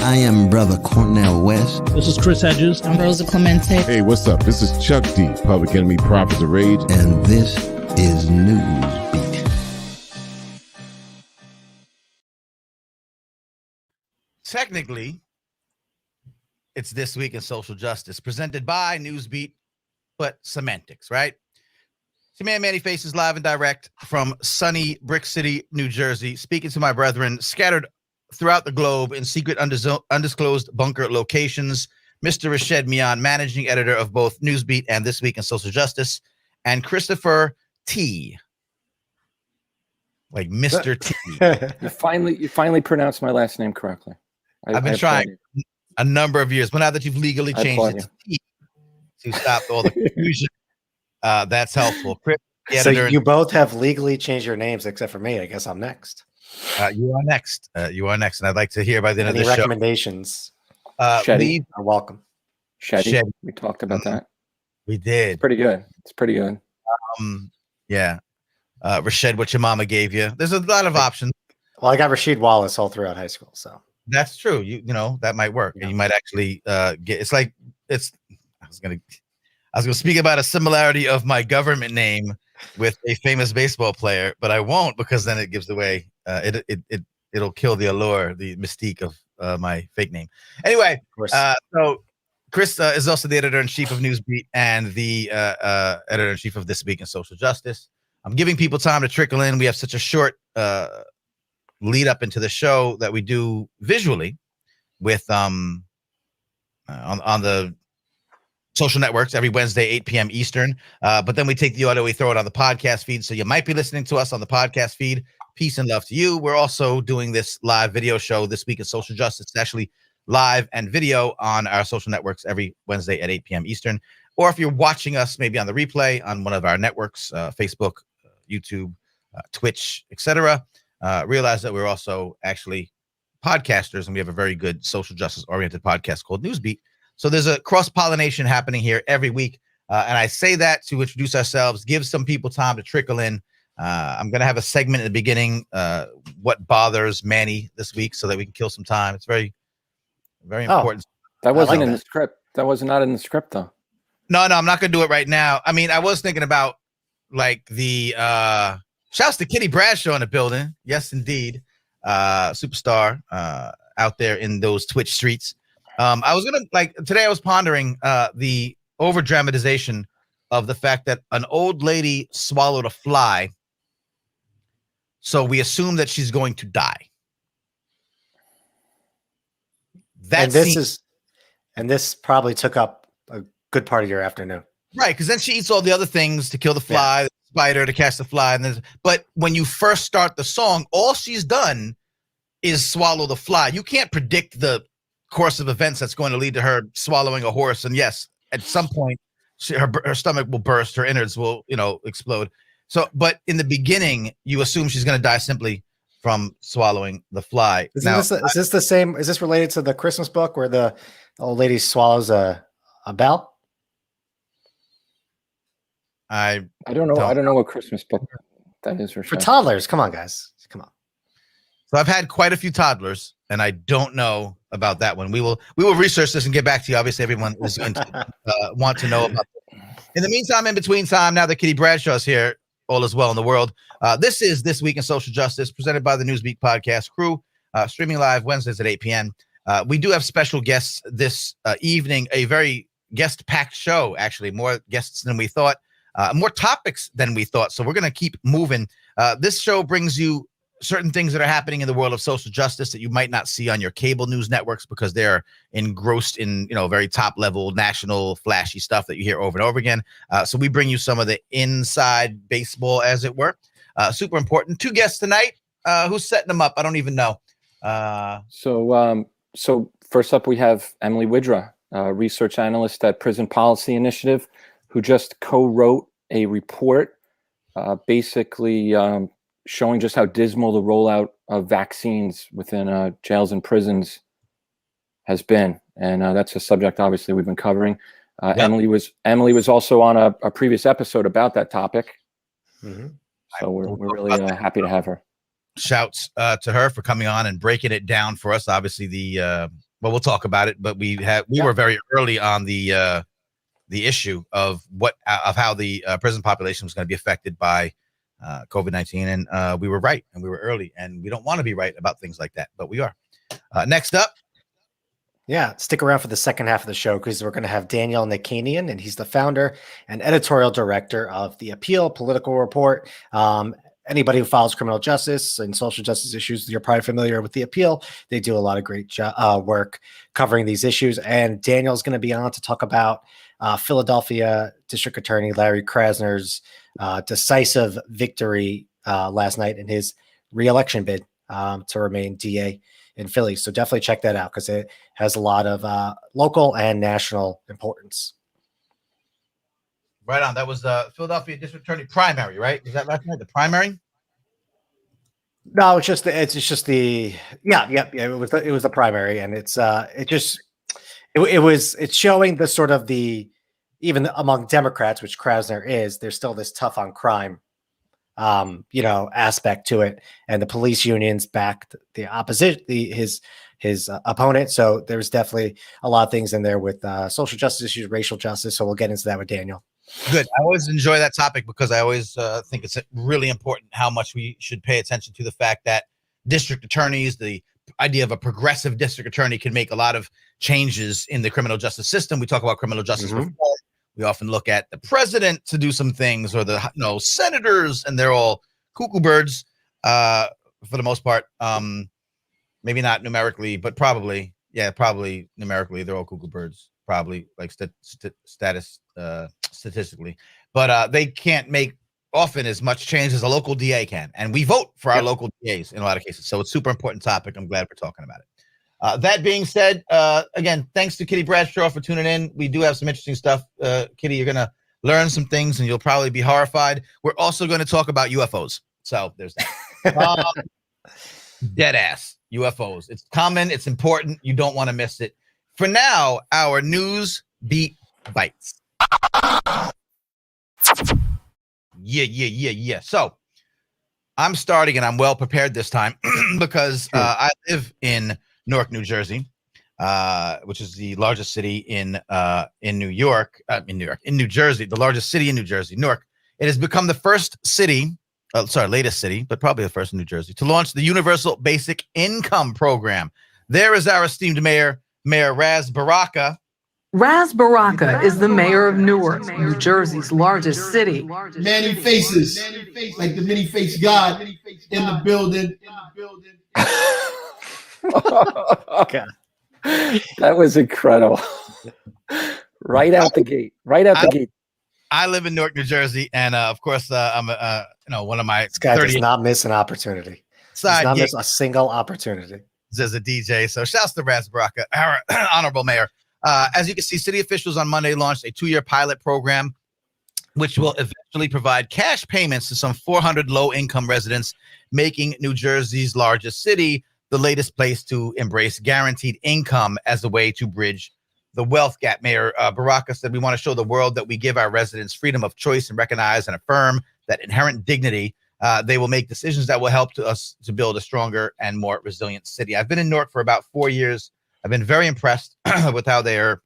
I am Brother Cornell West. This is Chris Hedges. I'm Rosa Clemente. Hey, what's up? This is Chuck D, Public Enemy Prophets of Rage. And this is Newsbeat. Technically, it's This Week in Social Justice, presented by Newsbeat, but semantics, right? It's your man, Manny Faces, live and direct from sunny Brick City, New Jersey, speaking to my brethren scattered throughout the globe in secret undisclosed bunker locations. Mr. Rashed Mian, managing editor of both Newsbeat and This Week in Social Justice, and Christopher T. Like Mr. T. You finally pronounced my last name correctly. I've been trying a number of years, but now that you've legally changed it to T to stop all the confusion, that's helpful. Chris, so you both have legally changed your names except for me. I guess I'm next. You are next. You are next, and I'd like to hear by the end of the show. Any recommendations? Shetty are welcome. Shetty. We talked about that. We did. It's pretty good. It's pretty good. Yeah. Rashed, what your mama gave you. There's a lot of options. Well, I got Rasheed Wallace all throughout high school, so that's true. You know that might work, and you might actually get. It's like it's. I was gonna speak about a similarity of my government name with a famous baseball player, but I won't because then it gives away. It'll kill the allure, the mystique of my fake name. Anyway, so Chris is also the editor-in-chief of Newsbeat and the editor-in-chief of This Week in Social Justice. I'm giving people time to trickle in. We have such a short lead up into the show that we do visually with on the social networks every Wednesday, 8 p.m. Eastern. But then we take the audio, we throw it on the podcast feed. So you might be listening to us on the podcast feed. Peace and love to you. We're also doing this live video show This Week in Social Justice. It's actually live and video on our social networks every Wednesday at 8 p.m. Eastern. Or if you're watching us maybe on the replay on one of our networks, Facebook, YouTube, Twitch, etc., realize that we're also actually podcasters, and we have a very good social justice-oriented podcast called Newsbeat. So there's a cross-pollination happening here every week. And I say that to introduce ourselves, give some people time to trickle in. I'm going to have a segment at the beginning, what bothers Manny this week, so that we can kill some time. It's very, very important. That wasn't in the script. That was not in the script, though. No, I'm not going to do it right now. I mean, I was thinking about like the shouts to Kitty Bradshaw in the building. Yes, indeed. Superstar out there in those Twitch streets. I was going to today I was pondering the over dramatization of the fact that an old lady swallowed a fly. So we assume that she's going to die. And this probably took up a good part of your afternoon. Right, because then she eats all the other things to kill the fly, the spider to catch the fly. But when you first start the song, all she's done is swallow the fly. You can't predict the course of events that's going to lead to her swallowing a horse. And yes, at some point, her stomach will burst, her innards will, explode. So, but in the beginning, you assume she's going to die simply from swallowing the fly. Is this the same? Is this related to the Christmas book where the old lady swallows a bell? I don't know. I don't know what Christmas book that is for toddlers. Come on, guys. Come on. So I've had quite a few toddlers, and I don't know about that one. We will research this and get back to you. Obviously, everyone is going to want to know about it. In the meantime, in between time, now that Kitty Bradshaw's here, all is well in the world. This is This Week in Social Justice, presented by the Newsbeat podcast crew, streaming live Wednesdays at 8 p.m. We do have special guests this evening, a very guest-packed show, actually, more guests than we thought, more topics than we thought. So we're going to keep moving. This show brings you certain things that are happening in the world of social justice that you might not see on your cable news networks because they're engrossed in, very top level national flashy stuff that you hear over and over again. So we bring you some of the inside baseball, as it were. Super important. Two guests tonight. Who's setting them up? I don't even know. So first up, we have Emily Widra, research analyst at Prison Policy Initiative, who just co-wrote a report, basically showing just how dismal the rollout of vaccines within jails and prisons has been. And that's a subject, obviously, we've been covering. Yep. Emily was also on a previous episode about that topic. Mm-hmm. So we're really happy to have her. Shouts to her for coming on and breaking it down for us. Obviously, the but we'll talk about it. But we were very early on the issue of how the prison population was going to be affected by COVID-19, and we were right, and we were early, and we don't want to be right about things like that, but we are. Next up. Yeah, stick around for the second half of the show because we're going to have Daniel Nakanian, and he's the founder and editorial director of The Appeal Political Report. Anybody who follows criminal justice and social justice issues, you're probably familiar with The Appeal. They do a lot of great work covering these issues, and Daniel's going to be on to talk about Philadelphia District Attorney Larry Krasner's decisive victory last night in his re-election bid to remain DA in Philly. So definitely check that out because it has a lot of local and national importance. Right on. That was the Philadelphia District Attorney primary, right? Was that last night? The primary? No, it's just the it was the primary, and it's showing the sort of the, even among Democrats, which Krasner is, there's still this tough on crime aspect to it, and the police unions backed the opposition, his opponent. So there's definitely a lot of things in there with social justice issues, racial justice. So we'll get into that with Daniel. Good. I always enjoy that topic because I always think it's really important how much we should pay attention to the fact that district attorneys, the idea of a progressive district attorney, can make a lot of changes in the criminal justice system. We talk about criminal justice reform. We often look at the president to do some things, or the senators, and they're all cuckoo birds for the most part. Maybe not numerically, but probably numerically, they're all cuckoo birds. Probably like statistically, but they can't make often as much change as a local DA can, and we vote for our local DAs in a lot of cases. So it's a super important topic. I'm glad we're talking about it. That being said, again, thanks to Kitty Bradshaw for tuning in. We do have some interesting stuff. Kitty, you're going to learn some things and you'll probably be horrified. We're also going to talk about UFOs. So there's that. Dead ass UFOs. It's common. It's important. You don't want to miss it. For now, our news beat bites. Yeah. So I'm starting, and I'm well prepared this time because I live in Newark, New Jersey, which is the largest city in New Jersey, the largest city in New Jersey, Newark. It has become the first city, latest city, but probably the first in New Jersey, to launch the Universal Basic Income Program. There is our esteemed Mayor Ras Baraka. Ras Baraka is the mayor of Newark, New Jersey's largest city. Many faces, like the many-faced God in the building. Okay. That was incredible. Right out the gate. I live in Newark, New Jersey, and of course, I'm one of my. This guy does not miss an opportunity. Does not miss a single opportunity. As a DJ, so shouts to Ras Baraka, our honorable mayor. As you can see, city officials on Monday launched a 2-year pilot program, which will eventually provide cash payments to some 400 low-income residents, making New Jersey's largest city the latest place to embrace guaranteed income as a way to bridge the wealth gap. Mayor Baraka said, "We want to show the world that we give our residents freedom of choice and recognize and affirm that inherent dignity. They will make decisions that will help us to build a stronger and more resilient city." I've been in Newark for about 4 years. I've been very impressed with how they are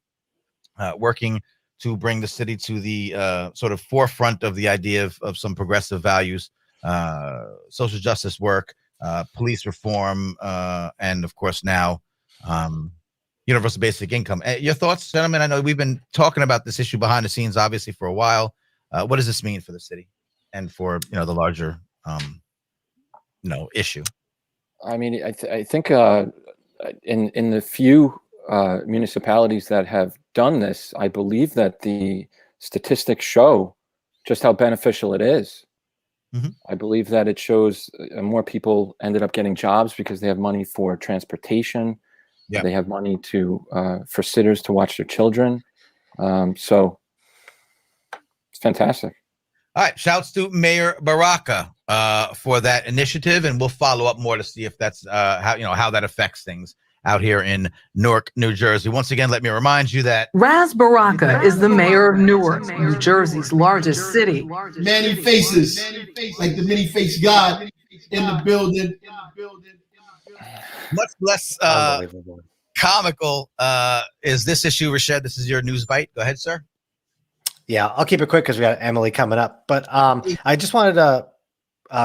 working to bring the city to the sort of forefront of the idea of some progressive values, social justice work, police reform, and of course now universal basic income. Your thoughts, gentlemen? I know we've been talking about this issue behind the scenes, obviously, for a while. What does this mean for the city and for the larger issue? I mean, I think in the few municipalities that have done this, I believe that the statistics show just how beneficial it is. Mm-hmm. I believe that it shows more people ended up getting jobs because they have money for transportation. Yeah. They have money for sitters to watch their children. So it's fantastic. All right. Shouts to Mayor Baraka for that initiative, and we'll follow up more to see if that's how that affects things out here in Newark, New Jersey. Once again, let me remind you that Ras Baraka is the mayor of Newark, New Jersey's largest city. Many faces, like the many-faced God in the building. much less comical is this issue, Rashad. This is your news bite. Go ahead, sir. Yeah, I'll keep it quick because we got Emily coming up. But I just wanted to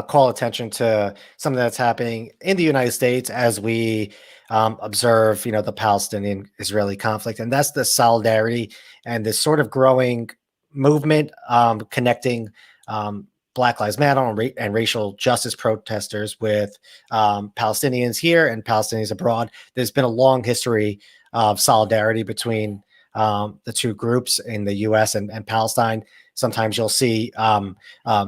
call attention to something that's happening in the United States as we observe, the Palestinian-Israeli conflict, and that's the solidarity and this sort of growing movement connecting Black Lives Matter and racial justice protesters with Palestinians here and Palestinians abroad. There's been a long history of solidarity between the two groups in the U.S. and Palestine. Sometimes you'll see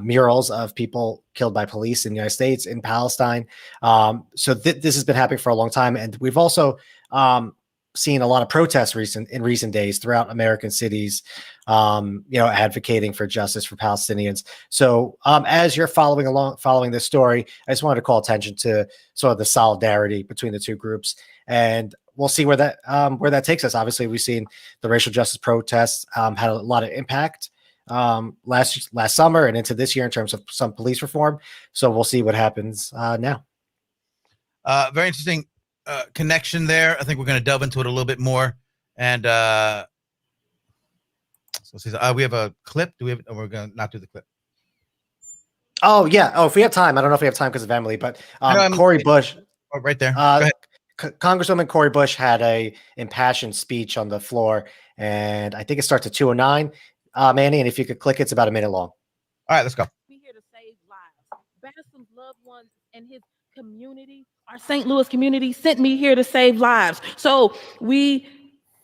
murals of people killed by police in the United States in Palestine. So this has been happening for a long time. And we've also seen a lot of protests in recent days throughout American cities, advocating for justice for Palestinians. So as you're following this story, I just wanted to call attention to sort of the solidarity between the two groups. And we'll see where that takes us. Obviously, we've seen the racial justice protests had a lot of impact last summer and into this year in terms of some police reform. So we'll see what happens now. Very interesting connection there. I think we're going to delve into it a little bit more. And so we have a clip. Do we have? Or we're going to not do the clip. Oh yeah. Oh, if we have time, I don't know if we have time because of Emily, but Cori Bush. Oh, right there. Go ahead. Congresswoman Cori Bush had a impassioned speech on the floor, and I think it starts at 2:09. Manny, and if you could click, it's about a minute long. All right, let's go. We're here to save lives. Bassam's loved ones and his community, our St. Louis community, sent me here to save lives. So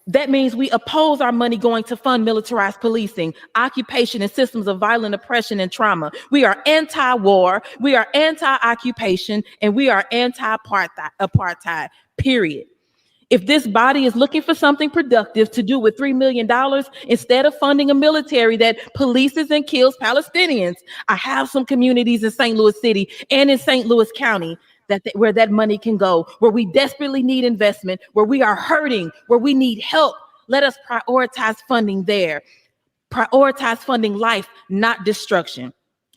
that means we oppose our money going to fund militarized policing, occupation, and systems of violent oppression and trauma. We are anti-war, we are anti-occupation, and we are anti-apartheid, period. If this body is looking for something productive to do with $3 million, instead of funding a military that polices and kills Palestinians, I have some communities in St. Louis City and in St. Louis County where that money can go, where we desperately need investment, where we are hurting, where we need help. Let us prioritize funding there. Prioritize funding life, not destruction.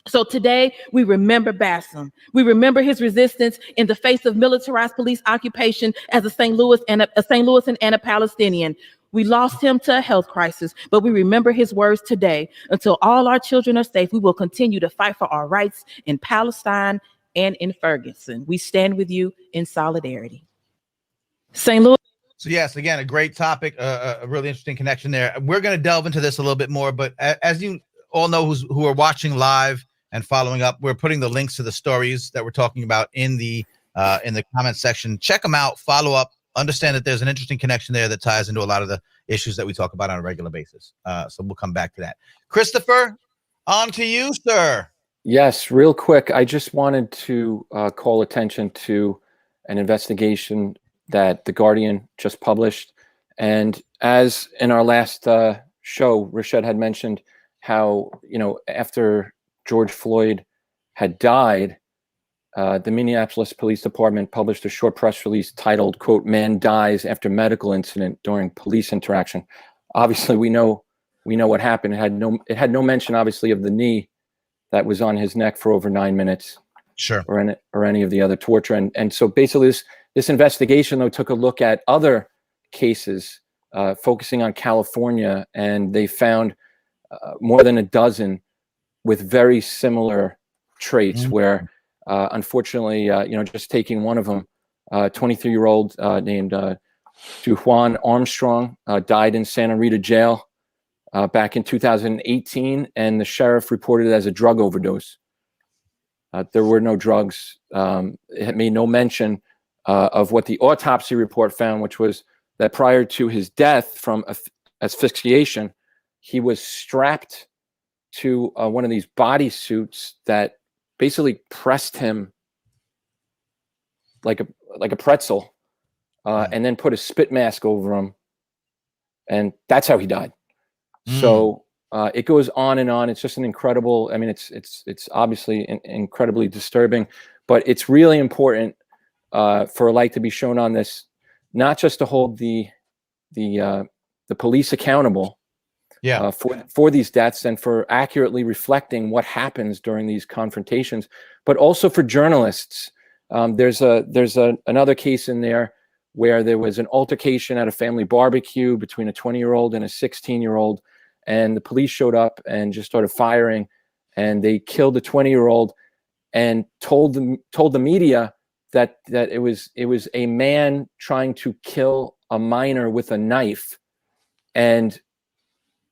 So today, we remember Bassam. We remember his resistance in the face of militarized police occupation as a St. Louis and a Palestinian. We lost him to a health crisis, but we remember his words today. Until all our children are safe, we will continue to fight for our rights in Palestine and in Ferguson. We stand with you in solidarity. St. Louis. So yes, again, a great topic, a really interesting connection there. We're going to delve into this a little bit more, but as you all know who are watching live and following up, we're putting the links to the stories that we're talking about in the comment section. Check them out, follow up, understand that there's an interesting connection there that ties into a lot of the issues that we talk about on a regular basis. So we'll come back to that. Christopher, on to you, sir. Yes, real quick. I just wanted to call attention to an investigation that The Guardian just published. And as in our last show, Rashad had mentioned how, after George Floyd had died, the Minneapolis Police Department published a short press release titled, quote, "Man dies after medical incident during police interaction." Obviously, we know what happened. It had no mention, obviously, of the knee that was on his neck for over 9 minutes. Sure. Or any of the other torture. And so basically this investigation, though, took a look at other cases focusing on California, and they found more than a dozen with very similar traits where, unfortunately, just taking one of them, 23-year-old named Juan Armstrong died in Santa Rita jail back in 2018, and the sheriff reported it as a drug overdose. There were no drugs. It made no mention of what the autopsy report found, which was that prior to his death from asphyxiation, he was strapped to one of these body suits that basically pressed him like a pretzel, and then put a spit mask over him, and that's how he died. So it goes on and on. It's just an incredible. I mean, it's obviously incredibly disturbing, but it's really important for a light to be shown on this, not just to hold the police accountable, for these deaths and for accurately reflecting what happens during these confrontations, but also for journalists. There's another case in there where there was an altercation at a family barbecue between a 20-year-old and a 16-year-old, and the police showed up and just started firing, and they killed the 20-year-old and told the media that it was a man trying to kill a minor with a knife. And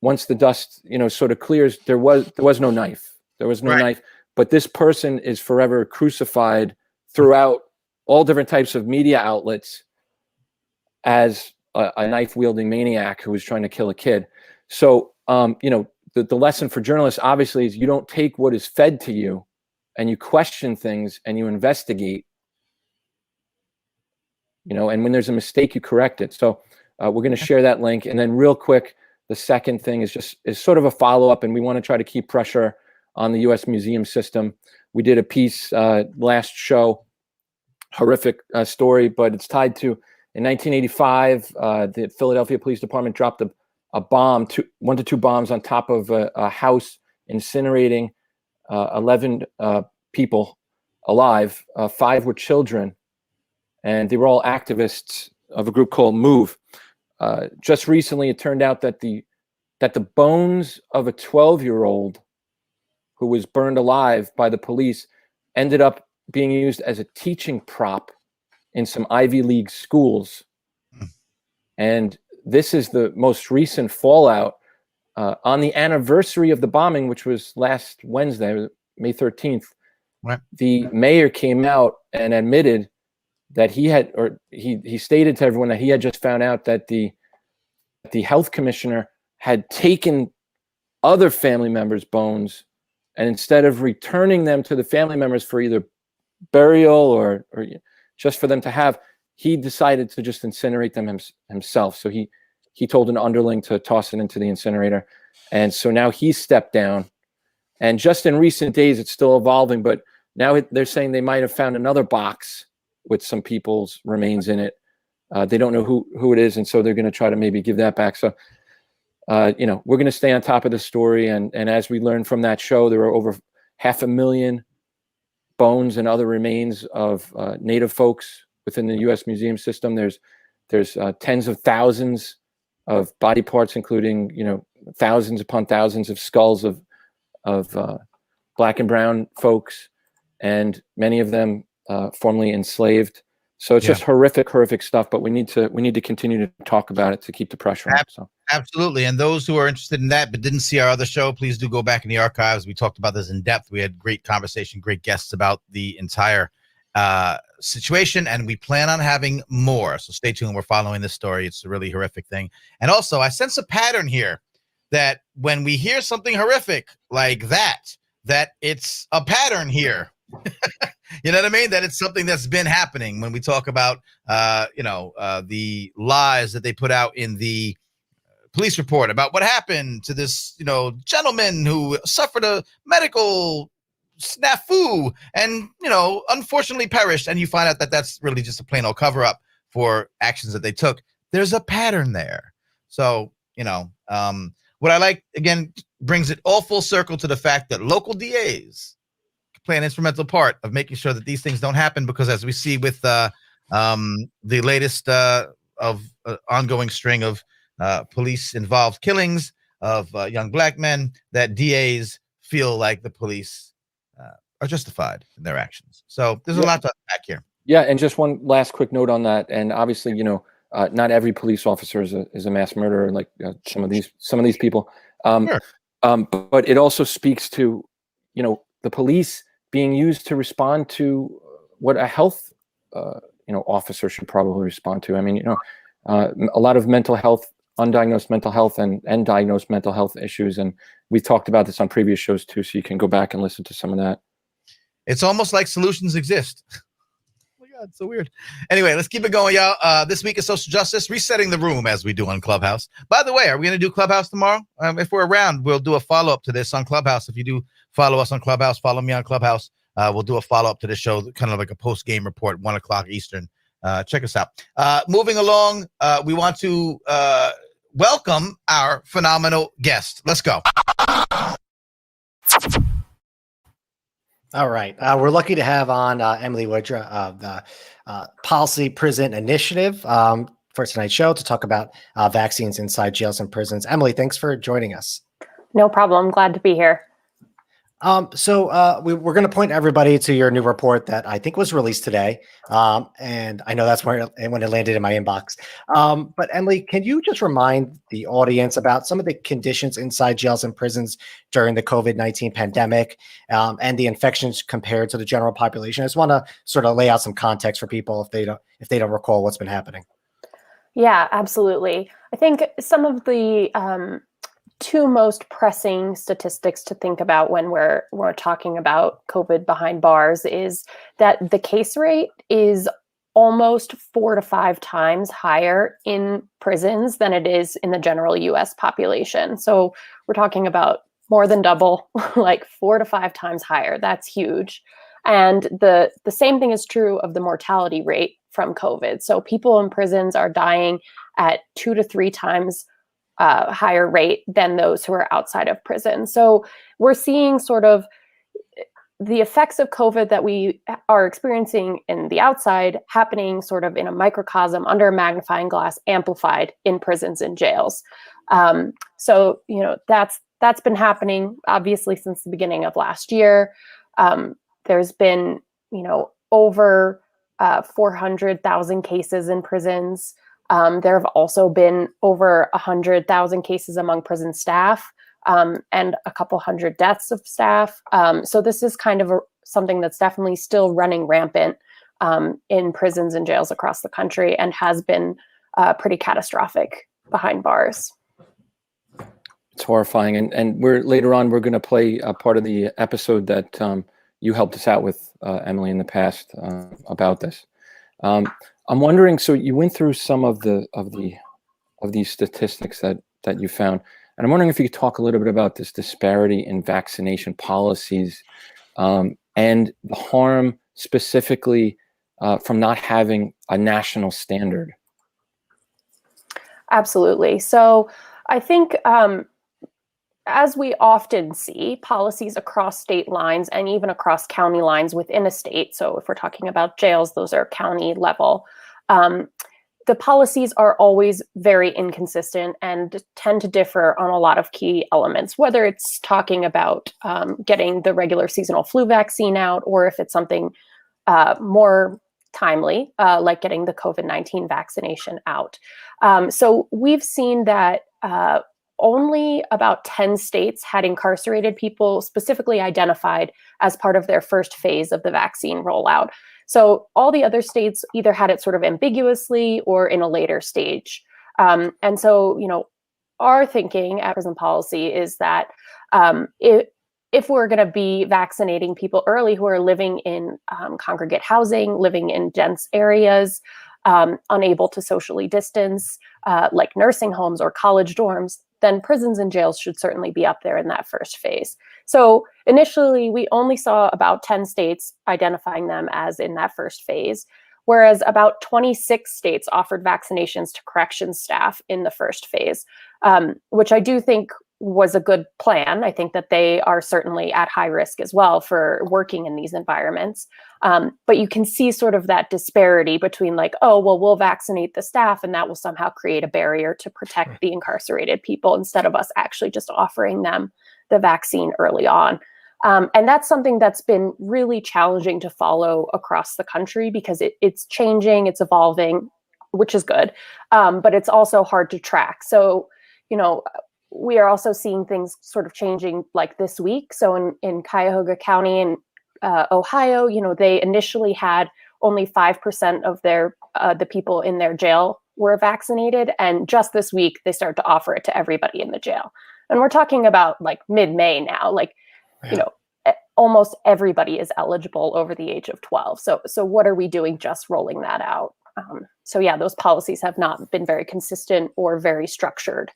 once the dust, sort of clears, there was no knife. There was no knife. But this person is forever crucified throughout all different types of media outlets as a knife-wielding maniac who was trying to kill a kid. So, the lesson for journalists, obviously, is you don't take what is fed to you and you question things and you investigate, and when there's a mistake, you correct it. So we're going to share that link. And then real quick, the second thing is sort of a follow-up, and we want to try to keep pressure on the U.S. museum system. We did a piece last show, horrific story, but it's tied to, in 1985, the Philadelphia Police Department dropped a bomb, 1 to 2 bombs on top of a house, incinerating 11 people alive. 5 were children, and they were all activists of a group called MOVE. Just recently, it turned out that the bones of a 12-year-old who was burned alive by the police ended up being used as a teaching prop in some Ivy League schools. And this is the most recent fallout. On the anniversary of the bombing, which was last Wednesday, May 13th, the mayor came out and admitted that he stated to everyone that he had just found out that the health commissioner had taken other family members' bones, and instead of returning them to the family members for either burial or just for them to have, he decided to just incinerate them himself. So he told an underling to toss it into the incinerator. And so now he's stepped down. And just in recent days, it's still evolving, but now they're saying they might have found another box with some people's remains in it. They don't know who it is, and so they're going to try to maybe give that back. So, we're going to stay on top of the story. And as we learned from that show, there are over 500,000 bones and other remains of Native folks within the U.S. museum system. There's tens of thousands of body parts, including thousands upon thousands of skulls of Black and brown folks, and many of them formerly enslaved. So it's just horrific stuff. But we need to continue to talk about it to keep the pressure on. So. Absolutely. And those who are interested in that but didn't see our other show, please do go back in the archives. We talked about this in depth. We had great conversation, great guests about the entire situation, and we plan on having more. So stay tuned. We're following this story. It's a really horrific thing. And also, I sense a pattern here that when we hear something horrific like that it's a pattern here. You know what I mean? That it's something that's been happening when we talk about, the lies that they put out in the police report about what happened to this, gentleman who suffered a medical snafu and, unfortunately perished. And you find out that that's really just a plain old cover up for actions that they took. There's a pattern there. So, what I like, again, brings it all full circle to the fact that local DAs play an instrumental part of making sure that these things don't happen, because as we see with the latest ongoing string of police-involved killings of young Black men, that DAs feel like the police are justified in their actions. So there's a lot to unpack here. Yeah, and just one last quick note on that. And obviously, not every police officer is a mass murderer, like some of these people. Sure. But it also speaks to, the police being used to respond to what a health, officer should probably respond to. I mean, a lot of mental health, undiagnosed mental health and diagnosed mental health issues. And we've talked about this on previous shows too, so you can go back and listen to some of that. It's almost like solutions exist. Oh my God, it's so weird. Anyway, let's keep it going, y'all. This week is social justice, resetting the room as we do on Clubhouse. By the way, are we going to do Clubhouse tomorrow? If we're around, we'll do a follow-up to this on Clubhouse. If you do follow us on Clubhouse, follow me on Clubhouse. We'll do a follow-up to the show, kind of like a post-game report, 1 o'clock Eastern. Check us out. Moving along, we want to welcome our phenomenal guest. Let's go. All right. We're lucky to have on Emily Widra of the Policy Prison Initiative for tonight's show to talk about vaccines inside jails and prisons. Emily, thanks for joining us. No problem. Glad to be here. So we're going to point everybody to your new report that I think was released today. And I know that's when it landed in my inbox. But Emily, can you just remind the audience about some of the conditions inside jails and prisons during the COVID-19 pandemic and the infections compared to the general population? I just want to sort of lay out some context for people if they don't recall what's been happening. Yeah, absolutely. I think some of the two most pressing statistics to think about when we're talking about COVID behind bars is that the case rate is almost 4 to 5 times higher in prisons than it is in the general US population. So we're talking about more than double, like 4 to 5 times higher. That's huge. And the same thing is true of the mortality rate from COVID. So people in prisons are dying at 2 to 3 times higher rate than those who are outside of prison. So we're seeing sort of the effects of COVID that we are experiencing in the outside happening sort of in a microcosm under a magnifying glass, amplified in prisons and jails. So, you know, that's been happening obviously since the beginning of last year. There's been, you know, over 400,000 cases in prisons. There have also been over 100,000 cases among prison staff and a couple hundred deaths of staff. So this is kind of something that's definitely still running rampant in prisons and jails across the country and has been pretty catastrophic behind bars. It's horrifying. And later on, we're going to play a part of the episode that you helped us out with, Emily, in the past about this. I'm wondering, so you went through some of these statistics that you found, and I'm wondering if you could talk a little bit about this disparity in vaccination policies and the harm specifically from not having a national standard. Absolutely. So I think as we often see, policies across state lines and even across county lines within a state, so if we're talking about jails, those are county level, the policies are always very inconsistent and tend to differ on a lot of key elements, whether it's talking about getting the regular seasonal flu vaccine out, or if it's something more timely, like getting the COVID-19 vaccination out. So we've seen that only about 10 states had incarcerated people specifically identified as part of their first phase of the vaccine rollout. So all the other states either had it sort of ambiguously or in a later stage. And so, you know, our thinking at Prison Policy is that if we're going to be vaccinating people early who are living in congregate housing, living in dense areas, unable to socially distance, like nursing homes or college dorms, then prisons and jails should certainly be up there in that first phase. So initially, we only saw about 10 states identifying them as in that first phase, whereas about 26 states offered vaccinations to corrections staff in the first phase, which I do think was a good plan. I think that they are certainly at high risk as well for working in these environments. But you can see sort of that disparity between like, oh, well, we'll vaccinate the staff and that will somehow create a barrier to protect the incarcerated people instead of us actually just offering them the vaccine early on. And that's something that's been really challenging to follow across the country because it's changing, it's evolving, which is good, but it's also hard to track. So, you know, we are also seeing things sort of changing like this week. So in Cuyahoga County in Ohio, you know, they initially had only 5% of the people in their jail were vaccinated. And just this week, they started to offer it to everybody in the jail. And we're talking about like mid-May now, like, you know, almost everybody is eligible over the age of 12. So what are we doing just rolling that out? So yeah, those policies have not been very consistent or very structured.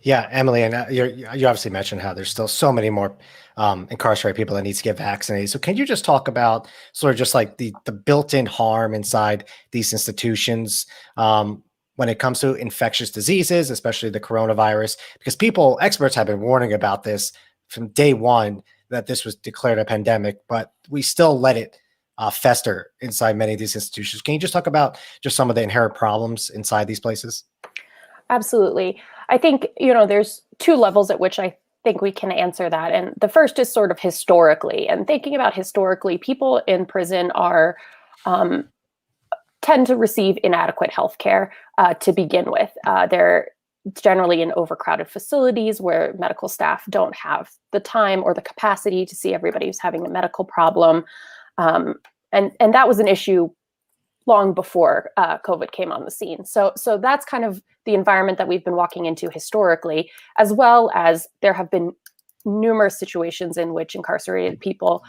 Yeah, Emily, and you obviously mentioned how there's still so many more incarcerated people that needs to get vaccinated. So can you just talk about sort of just like the built-in harm inside these institutions when it comes to infectious diseases, especially the coronavirus? Because experts have been warning about this from day one, that this was declared a pandemic, but we still let it fester inside many of these institutions. Can you just talk about just some of the inherent problems inside these places? Absolutely. I think, there's two levels at which I think we can answer that. And the first is sort of historically. And thinking about historically, people in prison are tend to receive inadequate health care to begin with. They're generally in overcrowded facilities where medical staff don't have the time or the capacity to see everybody who's having a medical problem. And that was an issue long before COVID came on the scene. So that's kind of the environment that we've been walking into historically, as well as there have been numerous situations in which incarcerated people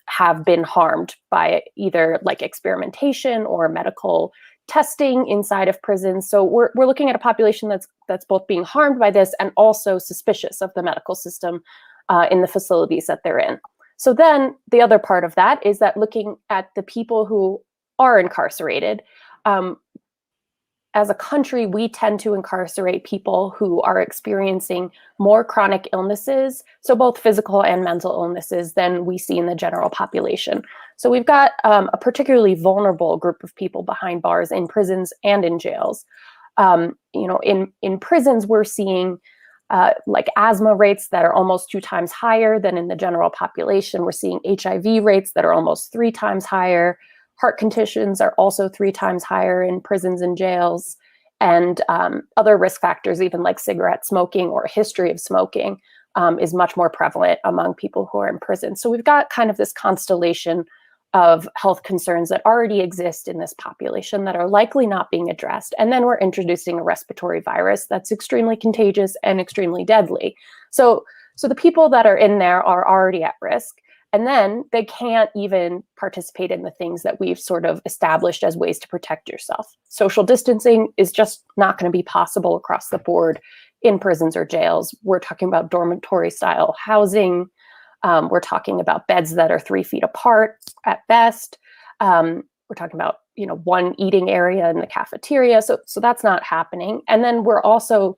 have been harmed by either like experimentation or medical testing inside of prisons. So we're looking at a population that's both being harmed by this and also suspicious of the medical system in the facilities that they're in. So then the other part of that is that looking at the people who are incarcerated, as a country, we tend to incarcerate people who are experiencing more chronic illnesses, so both physical and mental illnesses, than we see in the general population. So we've got a particularly vulnerable group of people behind bars in prisons and in jails. In prisons, we're seeing like asthma rates that are almost 2 times higher than in the general population. We're seeing HIV rates that are almost 3 times higher. Heart conditions are also 3 times higher in prisons and jails, and other risk factors, even like cigarette smoking or a history of smoking, is much more prevalent among people who are in prison. So we've got kind of this constellation of health concerns that already exist in this population that are likely not being addressed. And then we're introducing a respiratory virus that's extremely contagious and extremely deadly. So the people that are in there are already at risk. And then they can't even participate in the things that we've sort of established as ways to protect yourself. Social distancing is just not going to be possible across the board in prisons or jails. We're talking about dormitory style housing. We're talking about beds that are 3 feet apart at best. We're talking about, one eating area in the cafeteria. So that's not happening. And then we're also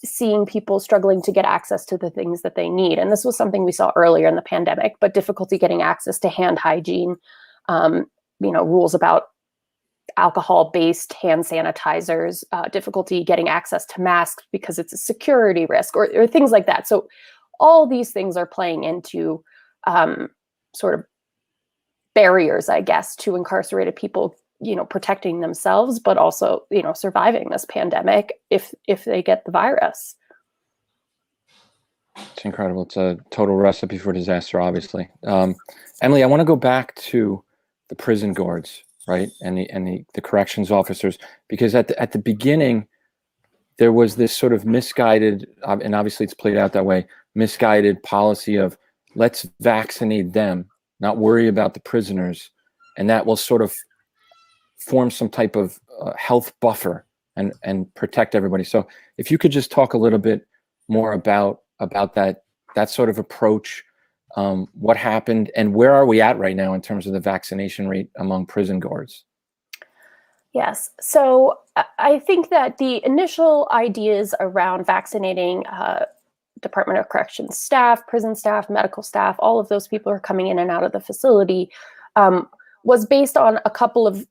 seeing people struggling to get access to the things that they need. And this was something we saw earlier in the pandemic, but difficulty getting access to hand hygiene, rules about alcohol-based hand sanitizers, difficulty getting access to masks because it's a security risk or things like that. So all these things are playing into sort of barriers, I guess, to incarcerated people protecting themselves, but also, surviving this pandemic if they get the virus. It's incredible. It's a total recipe for disaster, obviously. Emily, I want to go back to the prison guards, right, and the corrections officers, because at the beginning there was this sort of misguided, and obviously it's played out that way, misguided policy of let's vaccinate them, not worry about the prisoners, and that will sort of form some type of health buffer and protect everybody. So if you could just talk a little bit more about that sort of approach, what happened, and where are we at right now in terms of the vaccination rate among prison guards? Yes. So I think that the initial ideas around vaccinating Department of Corrections staff, prison staff, medical staff, all of those people who are coming in and out of the facility, was based on a couple of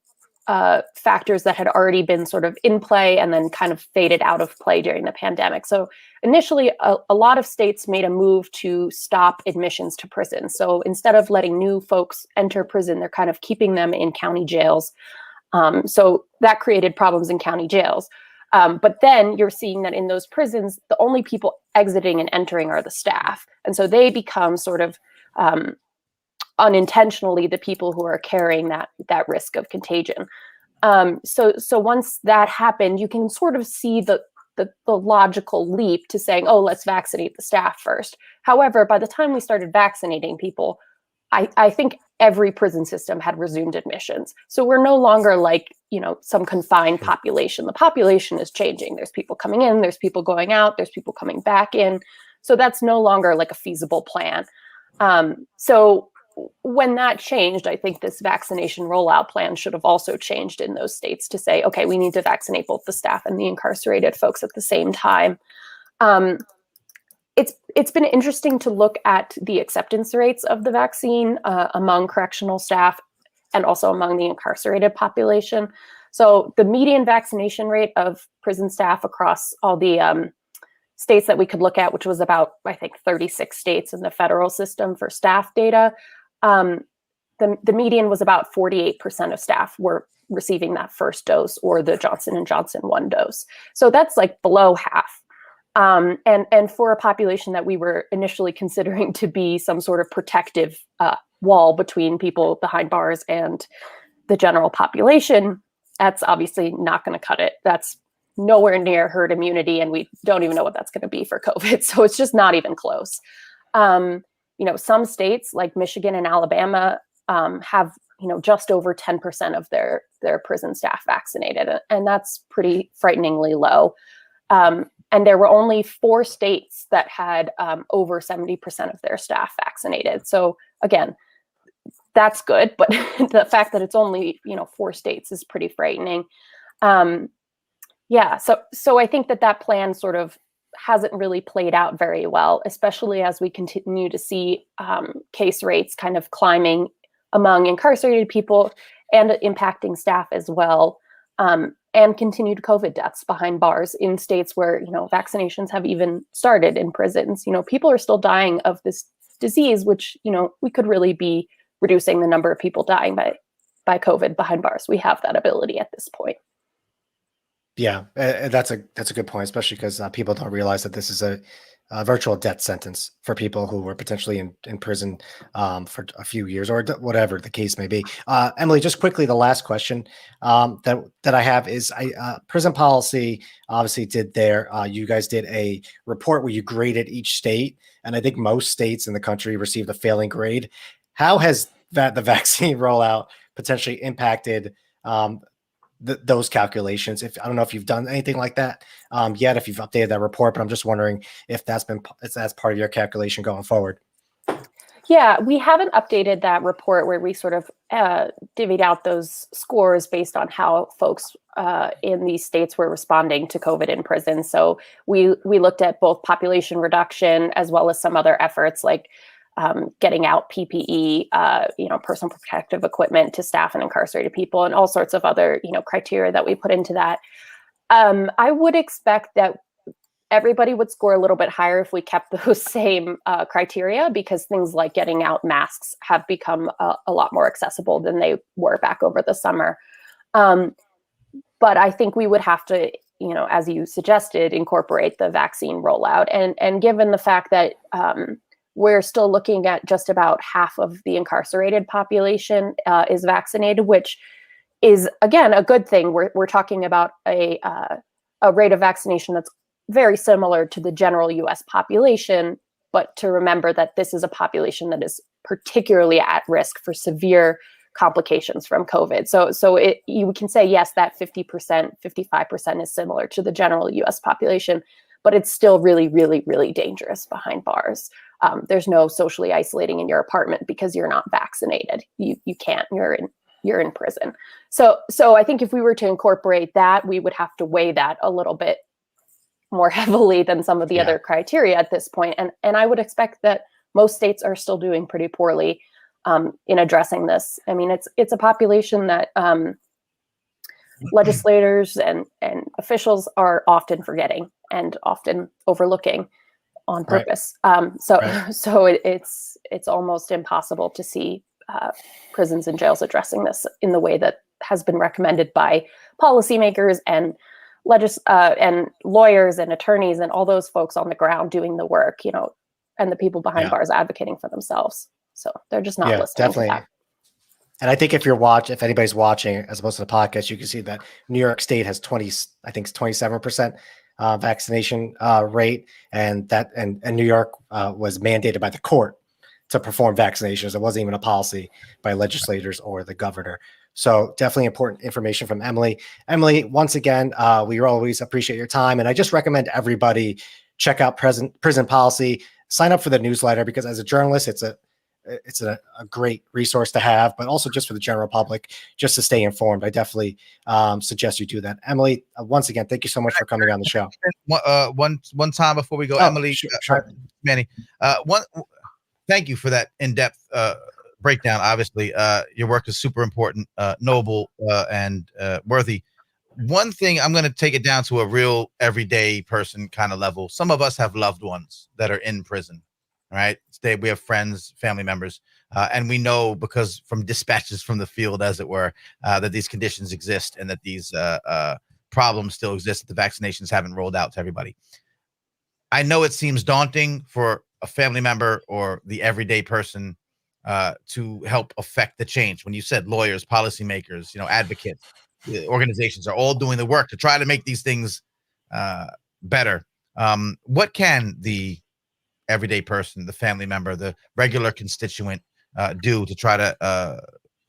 factors that had already been sort of in play and then kind of faded out of play during the pandemic. So initially, a lot of states made a move to stop admissions to prison. So instead of letting new folks enter prison, they're kind of keeping them in county jails. So that created problems in county jails. But then you're seeing that in those prisons, the only people exiting and entering are the staff. And so they become sort of unintentionally the people who are carrying that risk of contagion. So once that happened, you can sort of see the logical leap to saying, oh, let's vaccinate the staff first. However, by the time we started vaccinating people, I think every prison system had resumed admissions. So we're no longer like, some confined population. The population is changing. There's people coming in, there's people going out, there's people coming back in. So that's no longer like a feasible plan. So when that changed, I think this vaccination rollout plan should have also changed in those states to say, okay, we need to vaccinate both the staff and the incarcerated folks at the same time. it's been interesting to look at the acceptance rates of the vaccine among correctional staff and also among the incarcerated population. So the median vaccination rate of prison staff across all the states that we could look at, which was about, I think, 36 states in the federal system for staff data, the median was about 48% of staff were receiving that first dose or the Johnson & Johnson 1 dose. So that's like below half. And for a population that we were initially considering to be some sort of protective wall between people behind bars and the general population, that's obviously not going to cut it. That's nowhere near herd immunity, and we don't even know what that's going to be for COVID. So it's just not even close. Some states like Michigan and Alabama have just over 10% of their prison staff vaccinated, and that's pretty frighteningly low. And there were only 4 states that had over 70% of their staff vaccinated. So again, that's good, but the fact that it's only 4 states is pretty frightening. So I think that plan sort of hasn't really played out very well, especially as we continue to see case rates kind of climbing among incarcerated people and impacting staff as well. And continued COVID deaths behind bars in states where, vaccinations have even started in prisons. People are still dying of this disease, which, we could really be reducing the number of people dying by COVID behind bars. We have that ability at this point. Yeah, that's a good point, especially because people don't realize that this is a virtual death sentence for people who were potentially in prison for a few years or whatever the case may be. Emily, just quickly, the last question that I have is prison policy obviously did you guys did a report where you graded each state, and I think most states in the country received a failing grade. How has the vaccine rollout potentially impacted those calculations? I don't know if you've done anything like that yet, if you've updated that report, but I'm just wondering if that's part of your calculation going forward. Yeah, we haven't updated that report where we sort of divvied out those scores based on how folks in these states were responding to COVID in prison. So we looked at both population reduction as well as some other efforts like getting out PPE, personal protective equipment to staff and incarcerated people, and all sorts of other, criteria that we put into that. I would expect that everybody would score a little bit higher if we kept those same criteria, because things like getting out masks have become a lot more accessible than they were back over the summer. But I think we would have to, as you suggested, incorporate the vaccine rollout. And given the fact that we're still looking at just about half of the incarcerated population is vaccinated, which is, again, a good thing. We're talking about a rate of vaccination that's very similar to the general U.S. population, but to remember that this is a population that is particularly at risk for severe complications from COVID. So you can say, yes, that 50%, 55% is similar to the general U.S. population, but it's still really, really, really dangerous behind bars. There's no socially isolating in your apartment because you're not vaccinated. You can't. You're in prison. So I think if we were to incorporate that, we would have to weigh that a little bit more heavily than some of the other criteria at this point. And I would expect that most states are still doing pretty poorly in addressing this. I mean, it's a population that legislators and officials are often forgetting and often overlooking on purpose. So it's almost impossible to see prisons and jails addressing this in the way that has been recommended by policymakers and and lawyers and attorneys and all those folks on the ground doing the work, and the people behind bars advocating for themselves. So they're just not listening. Definitely. To that. And I think if anybody's watching as opposed to the podcast, you can see that New York State has 27% vaccination rate, and New York was mandated by the court to perform vaccinations. It wasn't even a policy by legislators or the governor. So definitely important information from Emily. Emily, once again, we always appreciate your time, and I just recommend everybody check out Prison Policy. Sign up for the newsletter, because as a journalist, it's a great resource to have, but also just for the general public, just to stay informed. I definitely suggest you do that. Emily, once again, thank you so much for coming on the show. One time before we go, Oh, Emily, sure. Manny, thank you for that in-depth breakdown. Obviously, your work is super important, noble, and worthy. One thing, I'm going to take it down to a real everyday person kind of level. Some of us have loved ones that are in prison, right? We have friends, family members, and we know, because from dispatches from the field, as it were, that these conditions exist and that these problems still exist, that the vaccinations haven't rolled out to everybody. I know it seems daunting for a family member or the everyday person to help affect the change. When you said lawyers, policymakers, advocates, organizations are all doing the work to try to make these things better. What can the everyday person, the family member, the regular constituent do to try to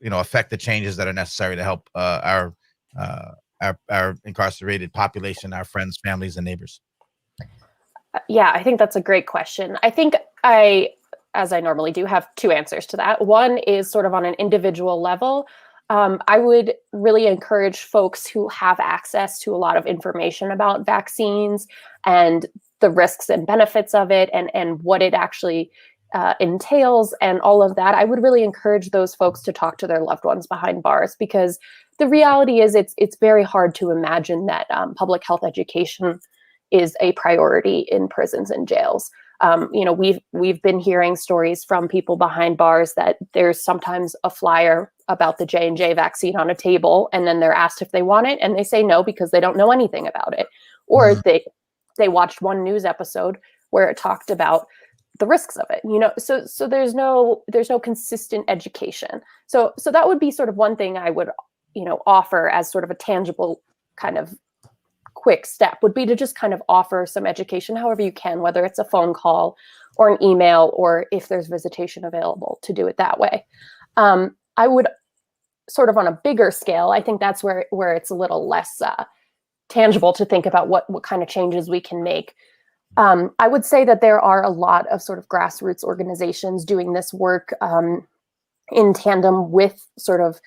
affect the changes that are necessary to help our incarcerated population, our friends, families, and neighbors? Yeah, I think that's a great question. I think as I normally do, have two answers to that. One is sort of on an individual level. I would really encourage folks who have access to a lot of information about vaccines and the risks and benefits of it, and what it actually entails and all of that. I would really encourage those folks to talk to their loved ones behind bars, because the reality is it's very hard to imagine that public health education is a priority in prisons and jails. We've been hearing stories from people behind bars that there's sometimes a flyer about the J&J vaccine on a table, and then they're asked if they want it, and they say no because they don't know anything about it, or they watched one news episode where it talked about the risks of it. So there's no consistent education. So that would be sort of one thing I would offer as sort of a tangible kind of quick step, would be to just kind of offer some education however you can, whether it's a phone call or an email, or if there's visitation available, to do it that way. I would sort of on a bigger scale, I think that's where it's a little less tangible to think about what kind of changes we can make. I would say that there are a lot of sort of grassroots organizations doing this work in tandem with sort of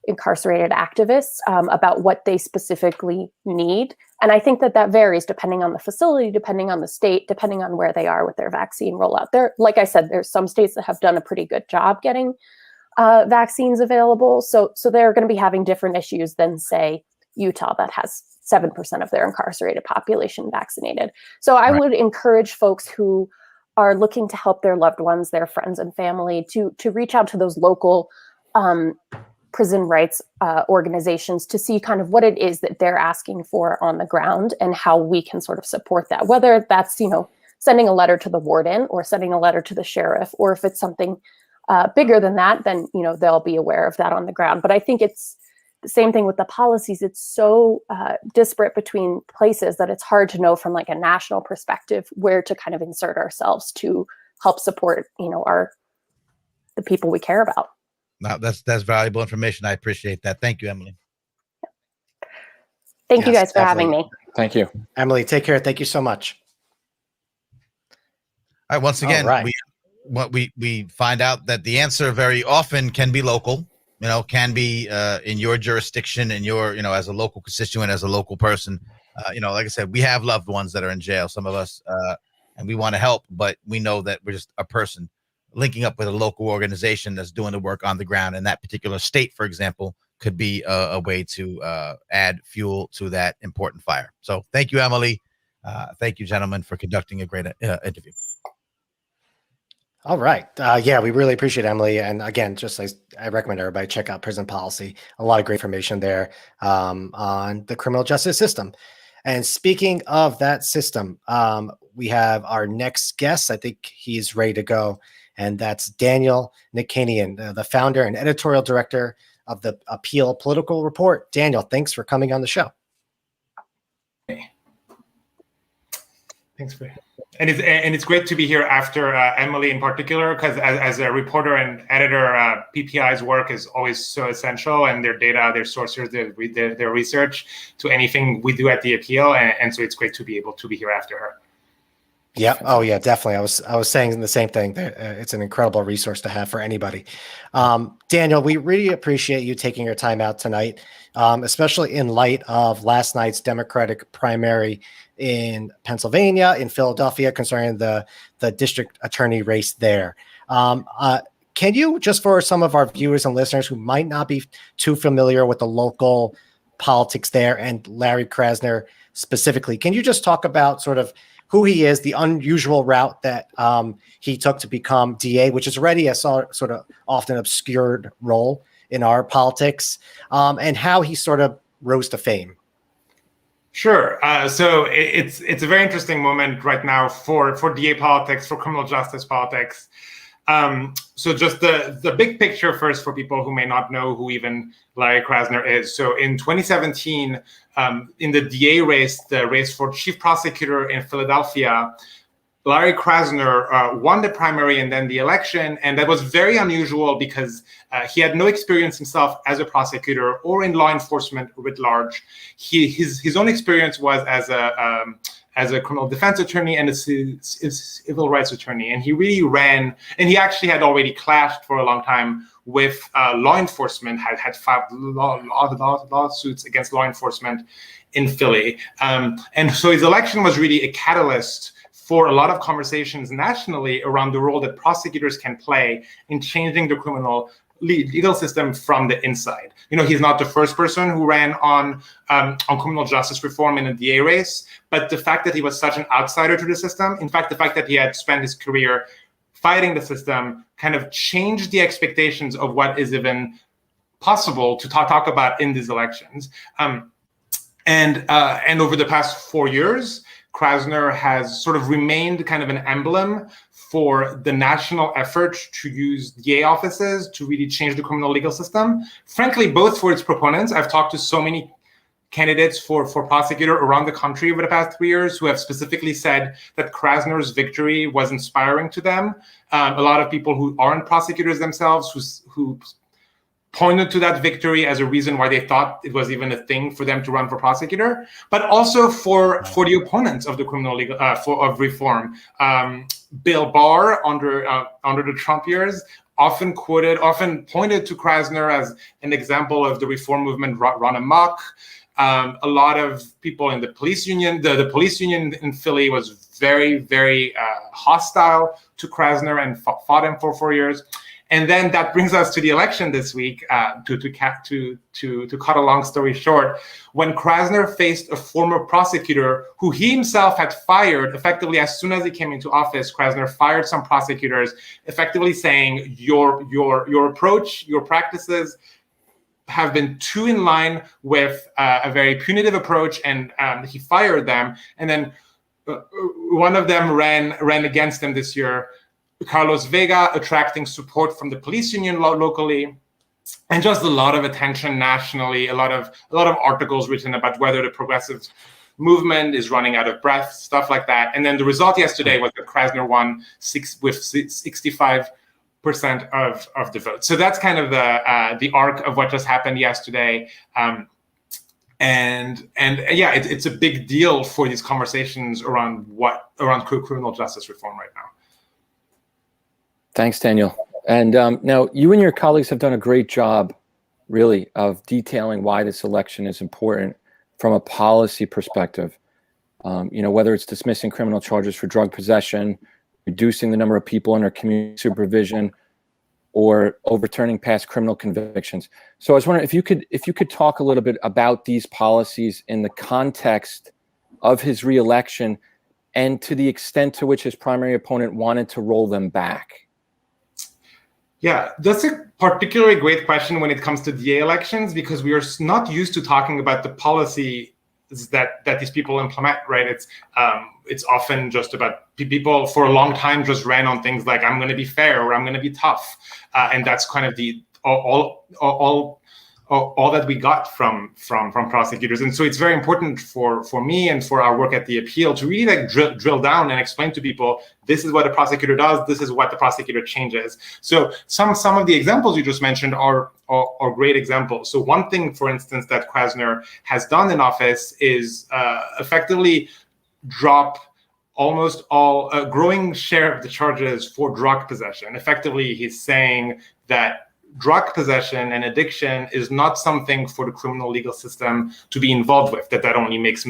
incarcerated activists about what they specifically need. And I think that varies depending on the facility, depending on the state, depending on where they are with their vaccine rollout. Like I said, there's some states that have done a pretty good job getting vaccines available. So they're going to be having different issues than, say, Utah, that has 7% of their incarcerated population vaccinated. So I would encourage folks who are looking to help their loved ones, their friends and family, to reach out to those local prison rights organizations to see kind of what it is that they're asking for on the ground and how we can sort of support that, whether that's, sending a letter to the warden or sending a letter to the sheriff, or if it's something bigger than that, then, they'll be aware of that on the ground. But I think it's the same thing with the policies. It's so disparate between places that it's hard to know from like a national perspective where to kind of insert ourselves to help support, the people we care about. No, that's valuable information. I appreciate that. Thank you, Emily. Thank you guys for having me. Thank you, Emily. Take care. Thank you so much. All right. Once again, right. we find out that the answer very often can be local. Can be in your jurisdiction, in your, as a local constituent, as a local person. Like I said, we have loved ones that are in jail. Some of us, and we want to help, but we know that we're just a person linking up with a local organization that's doing the work on the ground in that particular state, for example, could be a way to add fuel to that important fire. So thank you, Emily. Thank you, gentlemen, for conducting a great interview. All right. Yeah, we really appreciate Emily. And again, just as I recommend everybody check out Prison Policy. A lot of great information there on the criminal justice system. And speaking of that system, we have our next guest. I think he's ready to go. And that's Daniel Nichanian, the founder and editorial director of the Appeal Political Report. Daniel, thanks for coming on the show. Thanks for and it's great to be here after Emily in particular, because as a reporter and editor, PPI's work is always so essential, and their data, their sources, their research to anything we do at the Appeal, and so it's great to be able to be here after her. Yeah. Oh, yeah, definitely. I was saying the same thing. That it's an incredible resource to have for anybody. Daniel, we really appreciate you taking your time out tonight, especially in light of last night's Democratic primary in Pennsylvania, in Philadelphia, concerning the district attorney race there. Can you, just for some of our viewers and listeners who might not be too familiar with the local politics there and Larry Krasner specifically, can you just talk about sort of who he is, the unusual route that he took to become DA, which is already a sort of often obscured role in our politics, and how he sort of rose to fame? Sure. So it's a very interesting moment right now for DA politics, for criminal justice politics. So just the big picture first for people who may not know who even Larry Krasner is. So in 2017, in the DA race, the race for chief prosecutor in Philadelphia, Larry Krasner won the primary and then the election. And that was very unusual because he had no experience himself as a prosecutor or in law enforcement writ large. His own experience was as a criminal defense attorney and a civil rights attorney. And he really ran, and he actually had already clashed for a long time with law enforcement, had filed lawsuits against law enforcement in Philly. And so his election was really a catalyst for a lot of conversations nationally around the role that prosecutors can play in changing the criminal legal system from the inside. You know, he's not the first person who ran on criminal justice reform in a DA race, but the fact that he was such an outsider to the system, in fact, the fact that he had spent his career fighting the system, kind of changed the expectations of what is even possible to talk about in these elections. And over the past 4 years, Krasner has sort of remained kind of an emblem for the national effort to use DA offices to really change the criminal legal system. Frankly, both for its proponents. I've talked to so many candidates for prosecutor around the country over the past 3 years who have specifically said that Krasner's victory was inspiring to them. A lot of people who aren't prosecutors themselves who pointed to that victory as a reason why they thought it was even a thing for them to run for prosecutor, but also for the opponents of the criminal legal of reform. Bill Barr under the Trump years often pointed to Krasner as an example of the reform movement run amok. A lot of people in the police union, the police union in Philly was very, very hostile to Krasner and fought him for 4 years. And then that brings us to the election this week. To cut a long story short, when Krasner faced a former prosecutor who he himself had fired, effectively as soon as he came into office, Krasner fired some prosecutors, effectively saying your approach, your practices have been too in line with a very punitive approach, and he fired them. And then one of them ran against him this year, Carlos Vega, attracting support from the police union locally, and just a lot of attention nationally, a lot of articles written about whether the progressive movement is running out of breath, stuff like that. And then the result yesterday was that Krasner won with 65% of the vote. So that's kind of the arc of what just happened yesterday. And yeah, it's a big deal for these conversations around criminal justice reform right now. Thanks, Daniel. And now you and your colleagues have done a great job, really, of detailing why this election is important from a policy perspective. Whether it's dismissing criminal charges for drug possession, reducing the number of people under community supervision, or overturning past criminal convictions. So I was wondering if you could talk a little bit about these policies in the context of his reelection and to the extent to which his primary opponent wanted to roll them back. Yeah, that's a particularly great question when it comes to DA elections, because we are not used to talking about the policy that these people implement, right? It's often just about people for a long time just ran on things like I'm going to be fair or I'm going to be tough, and that's kind of the all that we got from prosecutors. And so it's very important for me and for our work at the Appeal to really drill down and explain to people, this is what a prosecutor does, this is what the prosecutor changes. So some of the examples you just mentioned are great examples. So one thing, for instance, that Krasner has done in office is effectively drop almost all a growing share of the charges for drug possession. Effectively, he's saying that drug possession and addiction is not something for the criminal legal system to be involved with, that only makes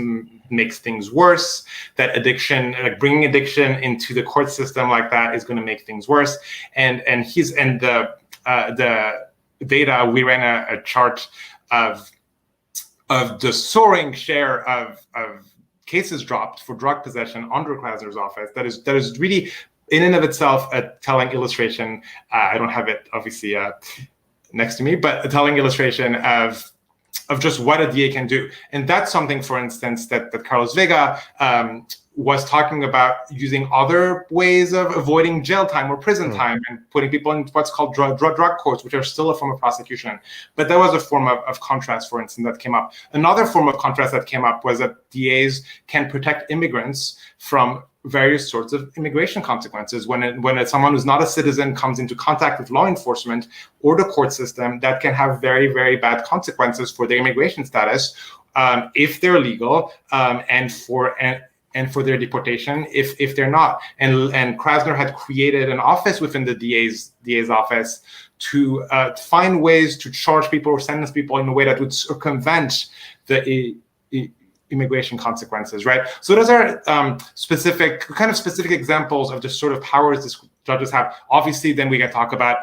things worse, that addiction, like bringing addiction into the court system like that is going to make things worse. And the data, we ran a chart of the soaring share of cases dropped for drug possession under Krasner's office. That is really, in and of itself, a telling illustration. I don't have it obviously next to me, but a telling illustration of just what a DA can do. And that's something, for instance, that Carlos Vega was talking about, using other ways of avoiding jail time or prison time and putting people in what's called drug courts, which are still a form of prosecution. But that was a form of contrast, for instance, that came up. Another form of contrast that came up was that DAs can protect immigrants from various sorts of immigration consequences. When someone who's not a citizen comes into contact with law enforcement or the court system, that can have very, very bad consequences for their immigration status if they're legal, and for their deportation if they're not. And Krasner had created an office within the DA's office to find ways to charge people or sentence people in a way that would circumvent the immigration consequences, right? So those are specific examples of the sort of powers these judges have. Obviously, then we can talk about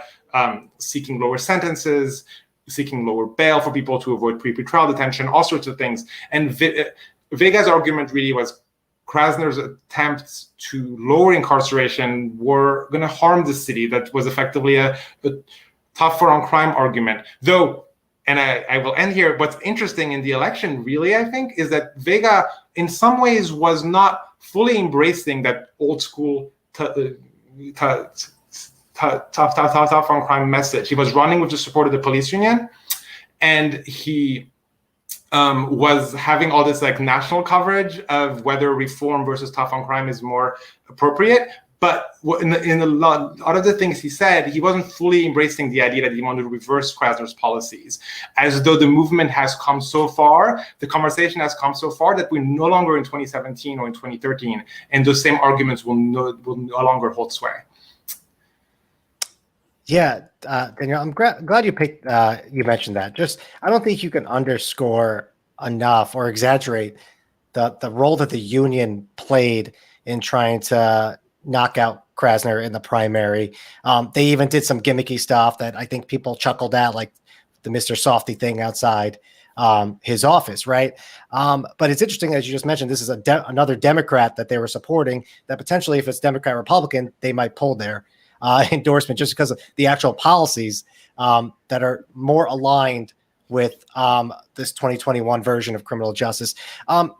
seeking lower sentences, seeking lower bail for people to avoid pretrial detention, all sorts of things. And Vega's argument really was Krasner's attempts to lower incarceration were going to harm the city. That was effectively a tougher on crime argument. Though, and I will end here, what's interesting in the election, really, I think, is that Vega, in some ways, was not fully embracing that old school tough on crime message. He was running with the support of the police union, and he was having all this like national coverage of whether reform versus tough on crime is more appropriate. But in a lot of the things he said, he wasn't fully embracing the idea that he wanted to reverse Krasner's policies, as though the movement has come so far, the conversation has come so far that we're no longer in 2017 or in 2013, and those same arguments will no longer hold sway. Yeah, Daniel, I'm glad you mentioned that. Just, I don't think you can underscore enough or exaggerate the role that the union played in trying to knock out Krasner in the primary. They even did some gimmicky stuff that I think people chuckled at, like the Mr. Softy thing outside his office, right? But it's interesting, as you just mentioned, this is another Democrat that they were supporting, that potentially, if it's Democrat-Republican, they might pull their endorsement just because of the actual policies that are more aligned with this 2021 version of criminal justice.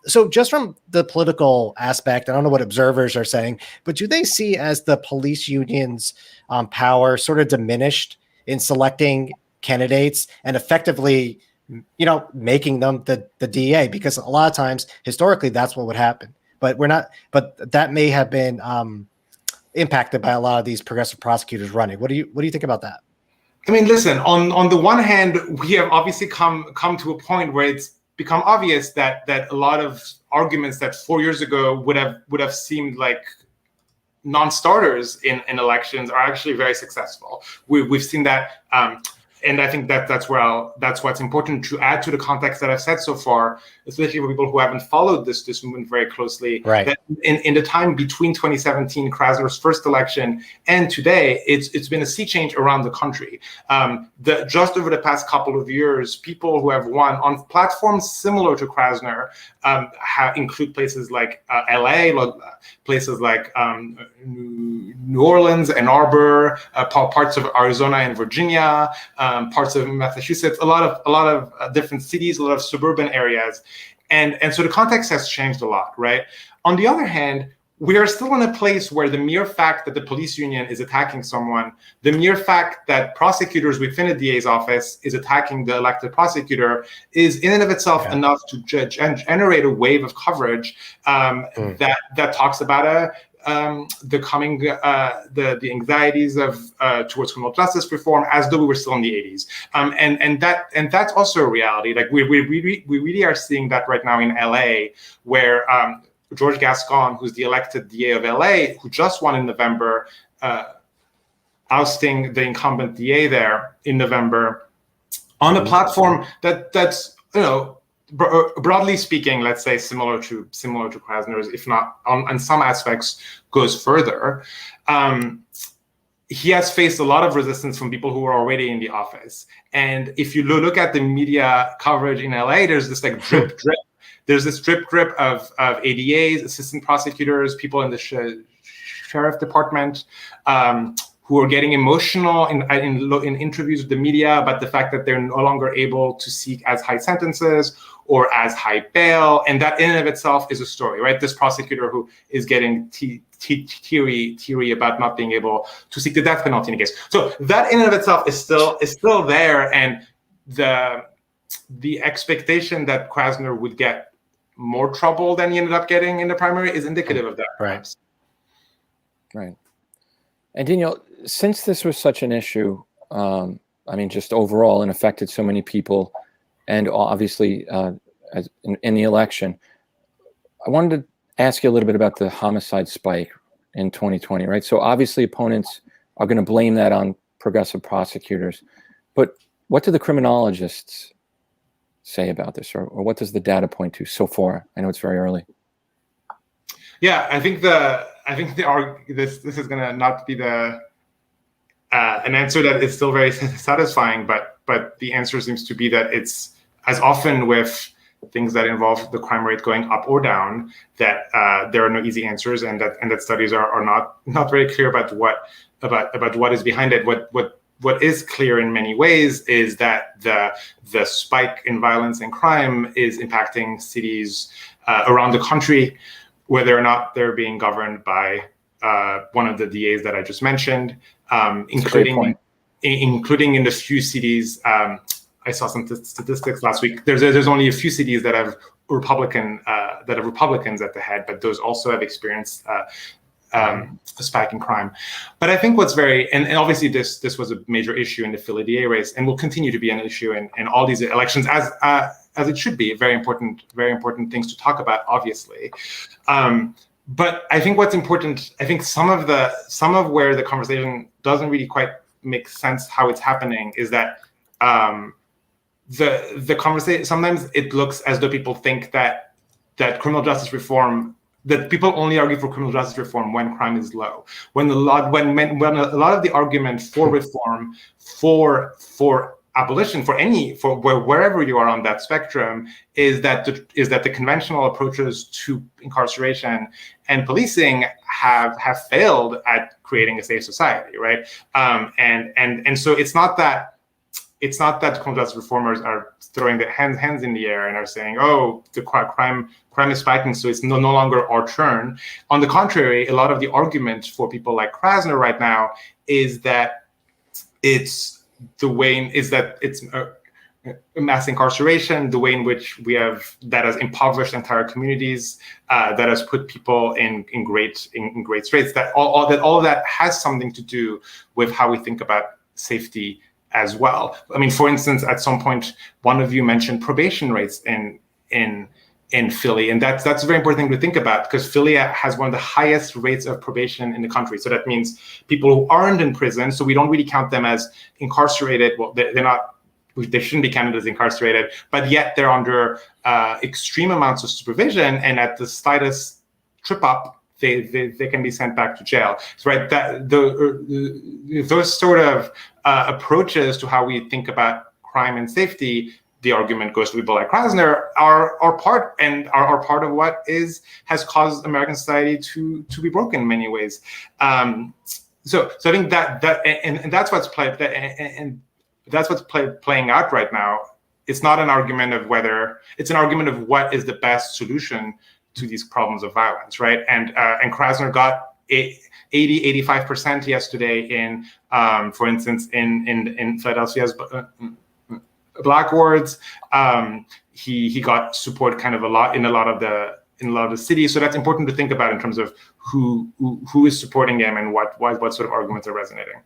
So just from the political aspect, I don't know what observers are saying, but do they see as the police union's power sort of diminished in selecting candidates and effectively, making them the DA? Because a lot of times, historically, that's what would happen. But that may have been impacted by a lot of these progressive prosecutors running. What do you think about that? I mean, listen, on the one hand, we have obviously come to a point where it's become obvious that a lot of arguments that 4 years ago would have seemed like non-starters in elections are actually very successful. We've seen that, and I think that's what's important to add to the context that I've said so far, especially for people who haven't followed this movement very closely. Right. That in the time between 2017, Krasner's first election, and today, it's been a sea change around the country. Just over the past couple of years, people who have won on platforms similar to Krasner include places like LA, places like New Orleans, Ann Arbor, parts of Arizona and Virginia, parts of Massachusetts, a lot of different cities, a lot of suburban areas. And so the context has changed a lot, right? On the other hand, we are still in a place where the mere fact that the police union is attacking someone, the mere fact that prosecutors within a DA's office is attacking the elected prosecutor is in and of itself enough to generate a wave of coverage that talks about the anxieties of towards criminal justice reform, as though we were still in the 80s, and that's also a reality. Like we really are seeing that right now in LA, where George Gascon, who's the elected DA of LA, who just won in November, ousting the incumbent DA there in November, on a platform that's broadly speaking, let's say similar to Krasner's, if not on some aspects goes further. He has faced a lot of resistance from people who were already in the office. And if you look at the media coverage in LA, there's this like drip. There's this drip of ADAs, assistant prosecutors, people in the sheriff department, who are getting emotional in interviews with the media about the fact that they're no longer able to seek as high sentences or as high bail. And that in and of itself is a story, right? This prosecutor who is getting teary about not being able to seek the death penalty in a case. So that in and of itself is still there. And the expectation that Krasner would get more trouble than he ended up getting in the primary is indicative of that. Right. Right. And Daniel, since this was such an issue, I mean, just overall, and affected so many people, and obviously in the election, I wanted to ask you a little bit about the homicide spike in 2020, right? So obviously opponents are going to blame that on progressive prosecutors, but what do the criminologists say about this, or what does the data point to so far? I know it's very early. Yeah, I think this is going to not be an answer that is still very satisfying, but the answer seems to be that it's, as often with things that involve the crime rate going up or down, that there are no easy answers, and that studies are not very clear about what is behind it. What is clear in many ways is that the spike in violence and crime is impacting cities around the country, whether or not they're being governed by one of the DAs that I just mentioned, including in the few cities. I saw some statistics last week. There's only a few cities that have Republicans at the head, but those also have experienced a spike in crime. But I think what's and obviously this was a major issue in the Philly DA race, and will continue to be an issue in all these elections, as it should be. Very important things to talk about, obviously. But I think what's important, I think some of where the conversation doesn't really quite make sense how it's happening is that the conversation, sometimes it looks as though people think that criminal justice reform, that people only argue for criminal justice reform when crime is low. When a lot of the argument for reform, for abolition, for wherever you are on that spectrum, is that the conventional approaches to incarceration and policing have failed at creating a safe society, right? And so it's not that criminal justice reformers are throwing their hands in the air and are saying, "Oh, the crime is spiking, so it's no longer our turn." On the contrary, a lot of the argument for people like Krasner right now is that it's mass incarceration, the way in which that has impoverished entire communities, that has put people in great straits. That all of that has something to do with how we think about safety as well. I mean, for instance, at some point, one of you mentioned probation rates in Philly, and that's a very important thing to think about, because Philly has one of the highest rates of probation in the country. So that means people who aren't in prison, so we don't really count them as incarcerated. Well, they're not. They shouldn't be counted as incarcerated, but yet they're under extreme amounts of supervision, and at the slightest trip up, they can be sent back to jail. So, right, those sort of approaches to how we think about crime and safety, the argument goes to people like Krasner, are part of what has caused American society to be broken in many ways. So I think that's what's playing out right now. It's not an argument of whether, it's an argument of what is the best solution to these problems of violence, right? And Krasner got 85% yesterday in, for instance, in Philadelphia's Black wards. He got support kind of in a lot of the cities. So that's important to think about in terms of who is supporting him and what sort of arguments are resonating.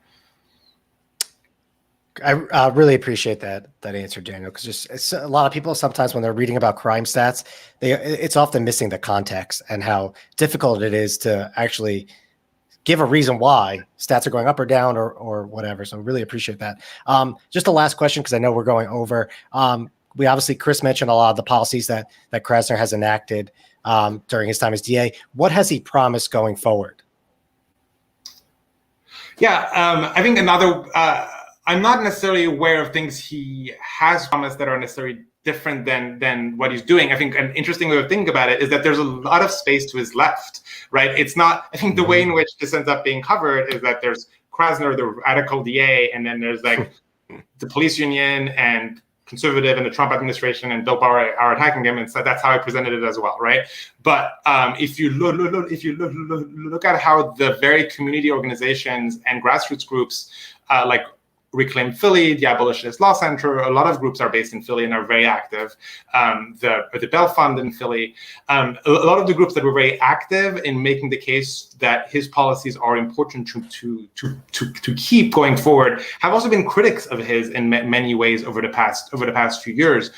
I really appreciate that answer, Daniel, because just it's a lot of people sometimes when they're reading about crime stats, it's often missing the context and how difficult it is to actually give a reason why stats are going up or down or whatever. So really appreciate that. Just the last question, because I know we're going over. We obviously, Chris mentioned a lot of the policies that Krasner has enacted during his time as DA. What has he promised going forward? Yeah, I think I'm not necessarily aware of things he has promised that are necessarily different than what he's doing. I think an interesting way of thinking about it is that there's a lot of space to his left, right? It's not, I think the way in which this ends up being covered is that there's Krasner, the radical DA, and then there's like the police union and conservative and the Trump administration and Bill Barr are attacking him, and so that's how I presented it as well, right? But if you look at how the very community organizations and grassroots groups like Reclaim Philly, the Abolitionist Law Center, a lot of groups are based in Philly and are very active. The Bell Fund in Philly, a lot of the groups that were very active in making the case that his policies are important to keep going forward have also been critics of his in many ways over the past few years,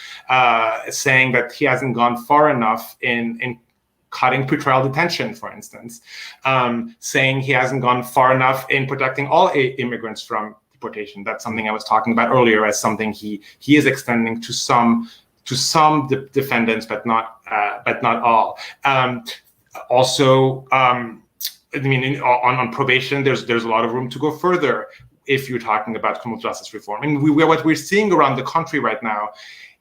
saying that he hasn't gone far enough in cutting pretrial detention, for instance, saying he hasn't gone far enough in protecting all immigrants from deportation. That's something I was talking about earlier as something he is extending to some defendants, but not all. Also, I mean, on probation, there's a lot of room to go further if you're talking about criminal justice reform. And what we're seeing around the country right now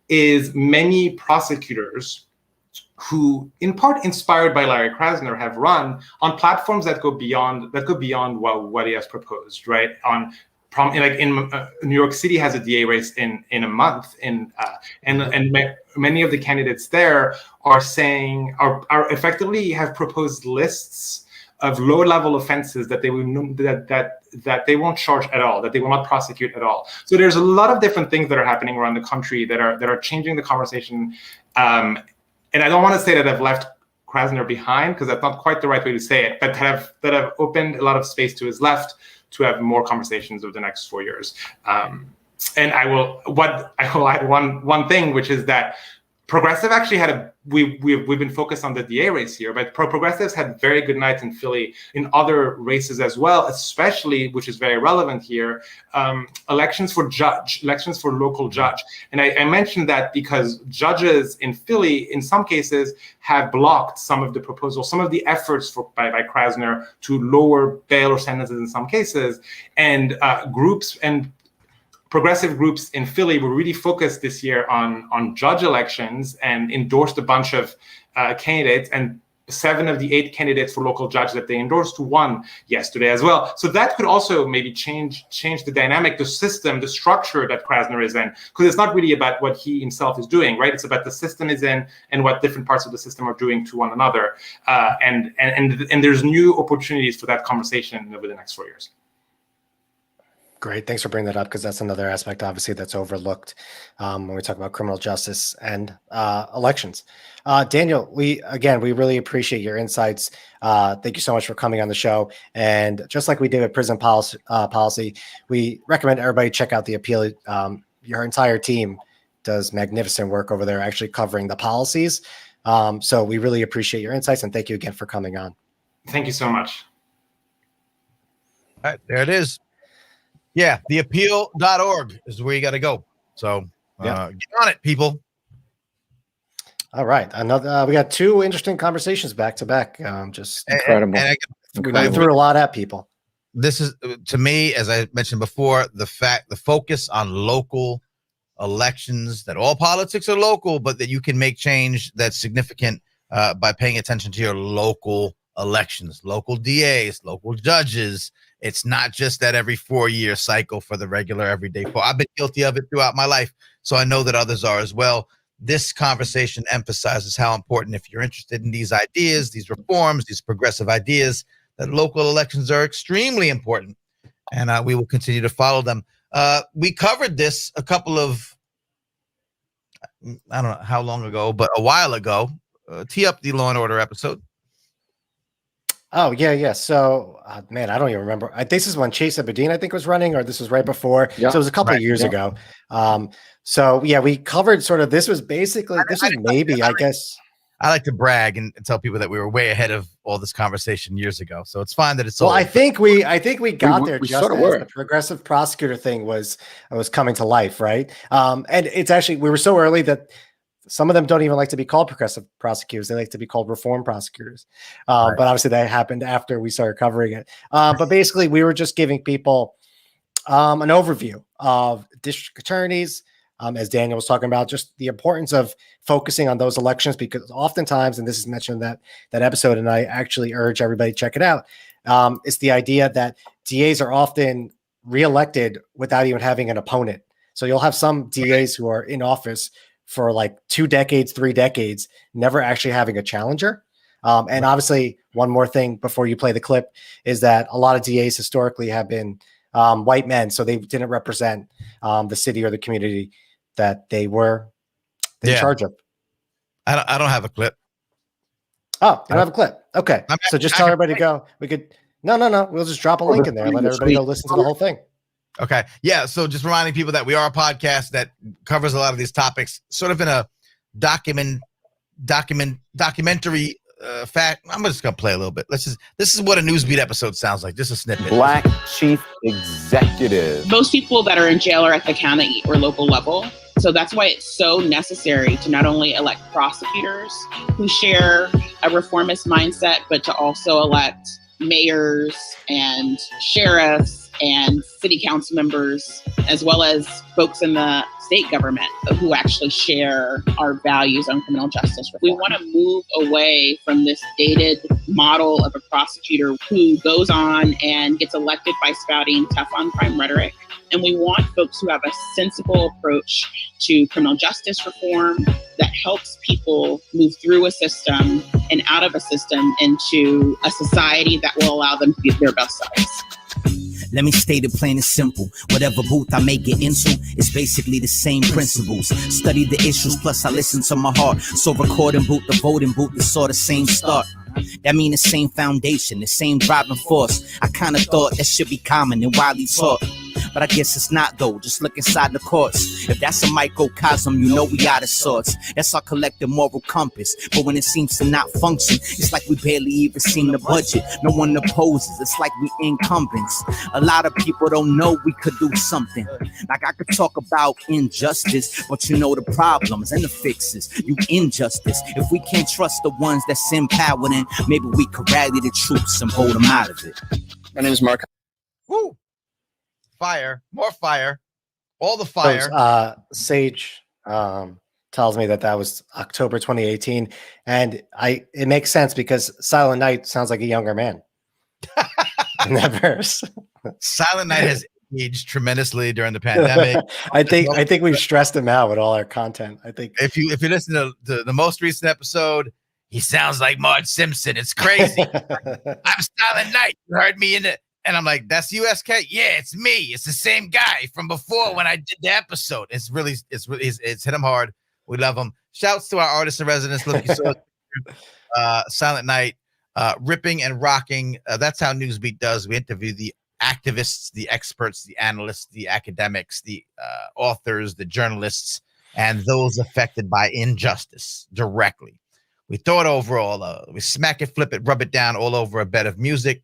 is many prosecutors who, in part inspired by Larry Krasner, have run on platforms that go beyond what he has proposed, right? In New York City has a DA race in a month, and many of the candidates there are effectively have proposed lists of low-level offenses that they will that they won't charge at all, that they will not prosecute at all. So there's a lot of different things that are happening around the country that are changing the conversation. And I don't want to say that I've left Krasner behind, because that's not quite the right way to say it, but that have opened a lot of space to his left to have more conversations over the next 4 years. And I will add one thing, which is that Progressive actually we've been focused on the DA race here, but Progressives had very good nights in Philly in other races as well, especially, which is very relevant here, elections for local judge. And I mentioned that because judges in Philly, in some cases, have blocked some of the proposals, some of the efforts by Krasner to lower bail or sentences in some cases, and groups and progressive groups in Philly were really focused this year on judge elections and endorsed a bunch of candidates, and 7 of the 8 candidates for local judge that they endorsed won yesterday as well. So that could also maybe change the dynamic, the system, the structure that Krasner is in, because it's not really about what he himself is doing, right? It's about the system is in and what different parts of the system are doing to one another. And there's new opportunities for that conversation over the next 4 years. Great. Thanks for bringing that up, because that's another aspect, obviously, that's overlooked when we talk about criminal justice and elections. Daniel, we really appreciate your insights. Thank you so much for coming on the show. And just like we did with prison policy, we recommend everybody check out the Appeal. Your entire team does magnificent work over there, actually covering the policies. So we really appreciate your insights, and thank you again for coming on. Thank you so much. All right, there it is. Yeah, theappeal.org is where you got to go. So get on it, people. All right. We got 2 interesting conversations back to back. Just incredible. We went through a lot at people. This is, to me, as I mentioned before, the focus on local elections, that all politics are local, but that you can make change that's significant by paying attention to your local elections, local DAs, local judges. It's not just that every 4-year cycle for the regular everyday poll. I've been guilty of it throughout my life, so I know that others are as well. This conversation emphasizes how important, if you're interested in these ideas, these reforms, these progressive ideas, that local elections are extremely important, and we will continue to follow them. We covered this a couple of, I don't know how long ago, but a while ago. Tee up the Law and Order episode. Oh yeah. So man, I don't even remember. This is when Chase Abedin, I think, was running, or this was right before. Yeah. So it was a couple of years ago. So yeah, we covered sort of. This was basically. This was maybe, I guess. I like to brag and tell people that we were way ahead of all this conversation years ago. So it's fine that it's Well, old. I think we got there we just sort of as were. the progressive prosecutor thing was coming to life, right? And it's actually, we were so early that some of them don't even like to be called progressive prosecutors. They like to be called reform prosecutors. But obviously that happened after we started covering it. But basically we were just giving people an overview of district attorneys, as Daniel was talking about, just the importance of focusing on those elections, because oftentimes, and this is mentioned in that episode, and I actually urge everybody to check it out, it's the idea that DAs are often reelected without even having an opponent. So you'll have some DAs who are in office for like 2 decades, 3 decades, never actually having a challenger. And obviously, one more thing before you play the clip is that a lot of DAs historically have been white men, so they didn't represent the city or the community that they were in charge of. I don't have a clip. Oh, you don't have a clip. Okay. So just tell everybody to go. We could, no. We'll just drop a link in there and let everybody go listen to the whole thing. Okay. Yeah. So just reminding people that we are a podcast that covers a lot of these topics, sort of in a documentary fact. I'm just going to play a little bit. This is what a Newsbeat episode sounds like. Just a snippet. Black chief executive. Most people that are in jail are at the county or local level. So that's why it's so necessary to not only elect prosecutors who share a reformist mindset, but to also elect mayors and sheriffs and city council members, as well as folks in the state government who actually share our values on criminal justice reform. We want to move away from this dated model of a prosecutor who goes on and gets elected by spouting tough on crime rhetoric. And we want folks who have a sensible approach to criminal justice reform that helps people move through a system and out of a system into a society that will allow them to be their best selves. Let me state it plain and simple. Whatever booth I may get into, it's basically the same principles. Study the issues, plus I listen to my heart. So recording booth, the voting booth, it's sort of same start. That mean the same foundation, the same driving force. I kind of thought that should be common and widely taught. But I guess it's not though, just look inside the courts. If that's a microcosm, you know we out of sorts. That's our collective moral compass. But when it seems to not function, it's like we barely even seem to budget. No one opposes, it's like we incumbents. A lot of people don't know we could do something. Like I could talk about injustice, but you know the problems and the fixes. You injustice. If we can't trust the ones that's in power, then maybe we could rally the troops and vote them out of it. My name is Mark. Woo! Fire, more fire, all the fire. Sage tells me that was October 2018, and it makes sense because Silent Night sounds like a younger man in that verse. Silent Night has aged tremendously during the pandemic. I think we've stressed him out with all our content. I think if you listen to the most recent episode, he sounds like Marge Simpson. It's crazy. I'm Silent Night. You heard me in it. And I'm like, that's USK? Yeah, it's me. It's the same guy from before when I did the episode. It's hit him hard. We love him. Shouts to our artists in residence. Look, you saw Silent Night, ripping and rocking. That's how Newsbeat does. We interview the activists, the experts, the analysts, the academics, the authors, the journalists, and those affected by injustice directly. We throw it over we smack it, flip it, rub it down all over a bed of music.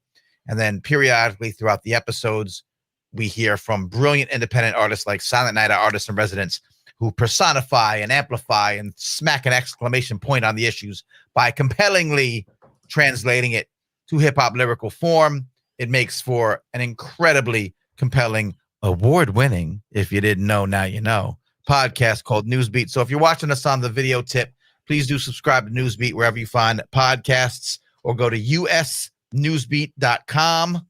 And then periodically throughout the episodes, we hear from brilliant independent artists like Silent Night, our artists in residence, who personify and amplify and smack an exclamation point on the issues by compellingly translating it to hip-hop lyrical form. It makes for an incredibly compelling, award-winning, if you didn't know, now you know, podcast called Newsbeat. So if you're watching us on the video tip, please do subscribe to Newsbeat wherever you find podcasts, or go to usnewsbeat.com.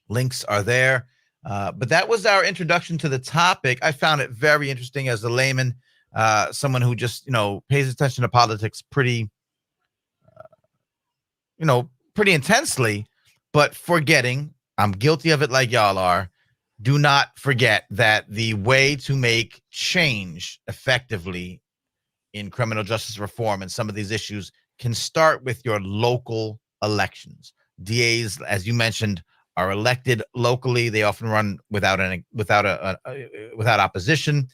Links are there. But that was our introduction to the topic. I found it very interesting as a layman, someone who just, pays attention to politics pretty intensely, but forgetting, I'm guilty of it like y'all are, do not forget that the way to make change effectively in criminal justice reform and some of these issues can start with your local elections. DAs, as you mentioned, are elected locally. They often run without opposition.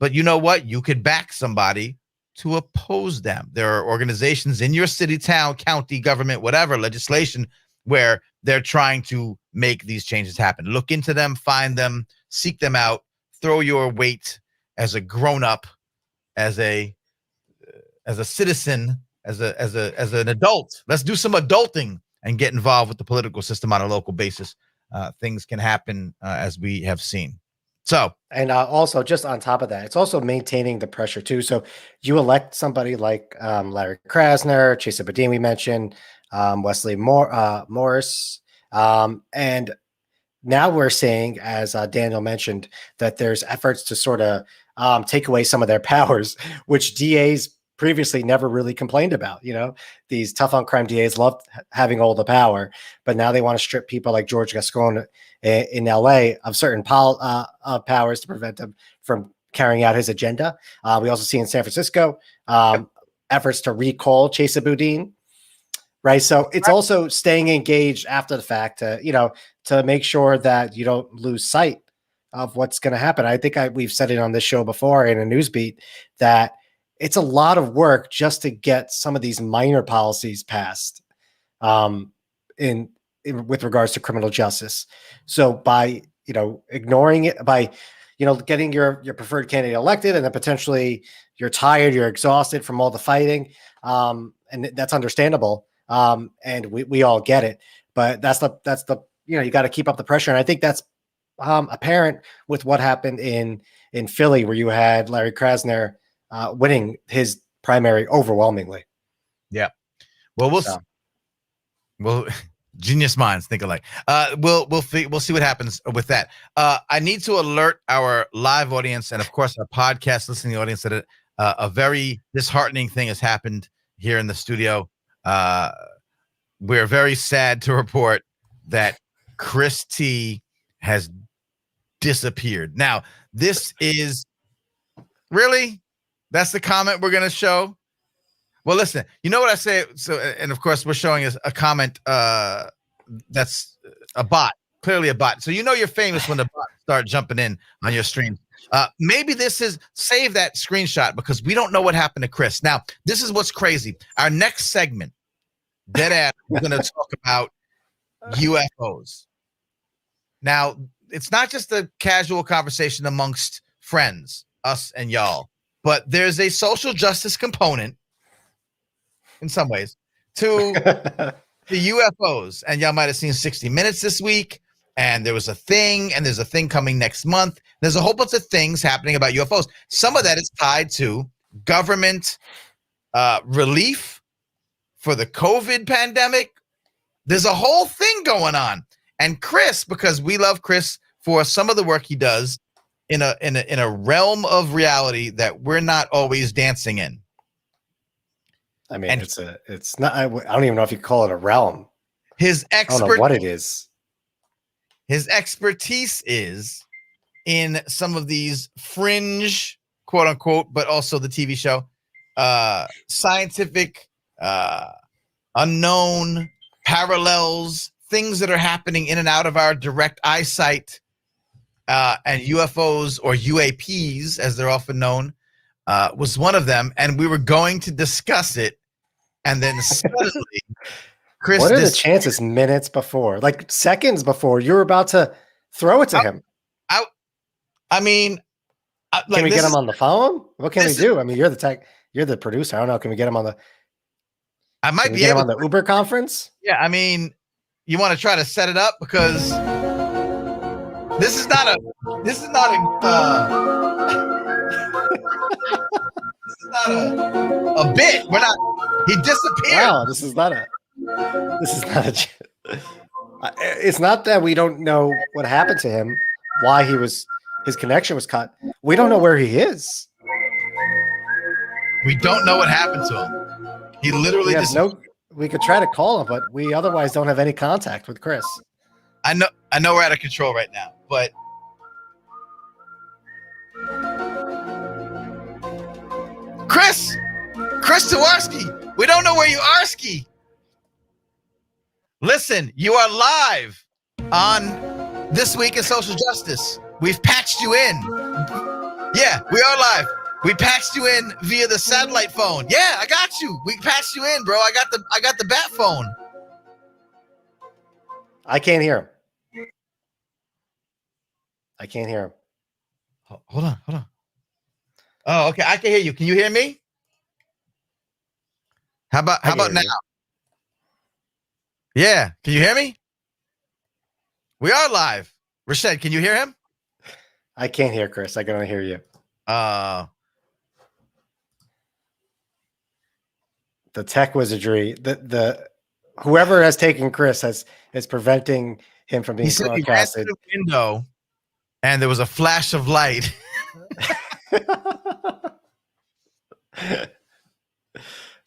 But you know what? You could back somebody to oppose them. There are organizations in your city, town, county, government, whatever, legislation, where they're trying to make these changes happen. Look into them, find them, seek them out, throw your weight as a grown-up, as a citizen, as an adult. Let's do some adulting and get involved with the political system on a local basis. Things can happen as we have seen. So, and also just on top of that, it's also maintaining the pressure too. So you elect somebody like Larry Krasner, Chase Boudin, we mentioned, Wesley Morris, and now we're seeing, as Daniel mentioned, that there's efforts to sort of take away some of their powers, which DAs previously never really complained about. You know, these tough on crime DAs loved having all the power, but now they want to strip people like George Gascon in LA of certain powers to prevent him from carrying out his agenda. We also see in San Francisco efforts to recall Chase Boudin, right? So it's also staying engaged after the fact to make sure that you don't lose sight of what's going to happen. I think we've said it on this show before in a news beat that it's a lot of work just to get some of these minor policies passed with regards to criminal justice. So by, ignoring it, by, getting your preferred candidate elected, and then potentially you're tired, you're exhausted from all the fighting. And that's understandable. And we all get it, but that's the, you got to keep up the pressure. And I think that's apparent with what happened in Philly, where you had Larry Krasner winning his primary overwhelmingly. Yeah. Well, we'll genius minds think alike. We'll see what happens with that. I need to alert our live audience and of course our podcast listening audience that a very disheartening thing has happened here in the studio. We're very sad to report that Chris T has disappeared. Now, this is really, that's the comment we're going to show. Well, listen, you know what I say? So, and of course we're showing us a comment that's a bot, clearly a bot. So, you're famous when the bots start jumping in on your stream. Maybe save that screenshot because we don't know what happened to Chris. Now, this is what's crazy. Our next segment, Deadass, we're going to talk about UFOs. Now, it's not just a casual conversation amongst friends, us and y'all, but there's a social justice component in some ways to the UFOs. And y'all might have seen 60 Minutes this week, and there was a thing, and there's a thing coming next month. There's a whole bunch of things happening about UFOs. Some of that is tied to government relief for the COVID pandemic. There's a whole thing going on. And Chris, because we love Chris for some of the work he does in a realm of reality that we're not always dancing in. I mean, it's not, I don't even know if you call it a realm. I don't know what it is. His expertise is in some of these fringe, quote unquote, but also the TV show, scientific, unknown parallels, things that are happening in and out of our direct eyesight, and UFOs or UAPs, as they're often known, was one of them. And we were going to discuss it. And then suddenly, Chris, what are the chances minutes before, like seconds before, you're about to throw it to him? I mean, can we get him on the phone? What can we do? I mean, you're the producer. I don't know. Can we get him on the? I might be able able on the Uber conference. Yeah, I mean, you want to try to set it up because this is not a bit. He disappeared. Wow, this is not a. It's not that we don't know what happened to him, why his connection was cut. We don't know where he is. We don't know what happened to him. He literally we could try to call him, but we otherwise don't have any contact with Chris. I know we're out of control right now, but Chris Tawarski, we don't know where you are, Ski. Listen, you are live on This Week in Social Justice. We've patched you in. Yeah, we are live. We patched you in via the satellite phone. Yeah, I got you. We patched you in, bro. I got the bat phone. I can't hear him. I can't hear him. Hold on. Oh, okay. I can hear you. Can you hear me? How about now? Yeah. Can you hear me? We are live. Rashad, can you hear him? I can't hear Chris. I can only hear you. The tech wizardry, the whoever has taken Chris is preventing him from being broadcasted. He ran through the window, and there was a flash of light.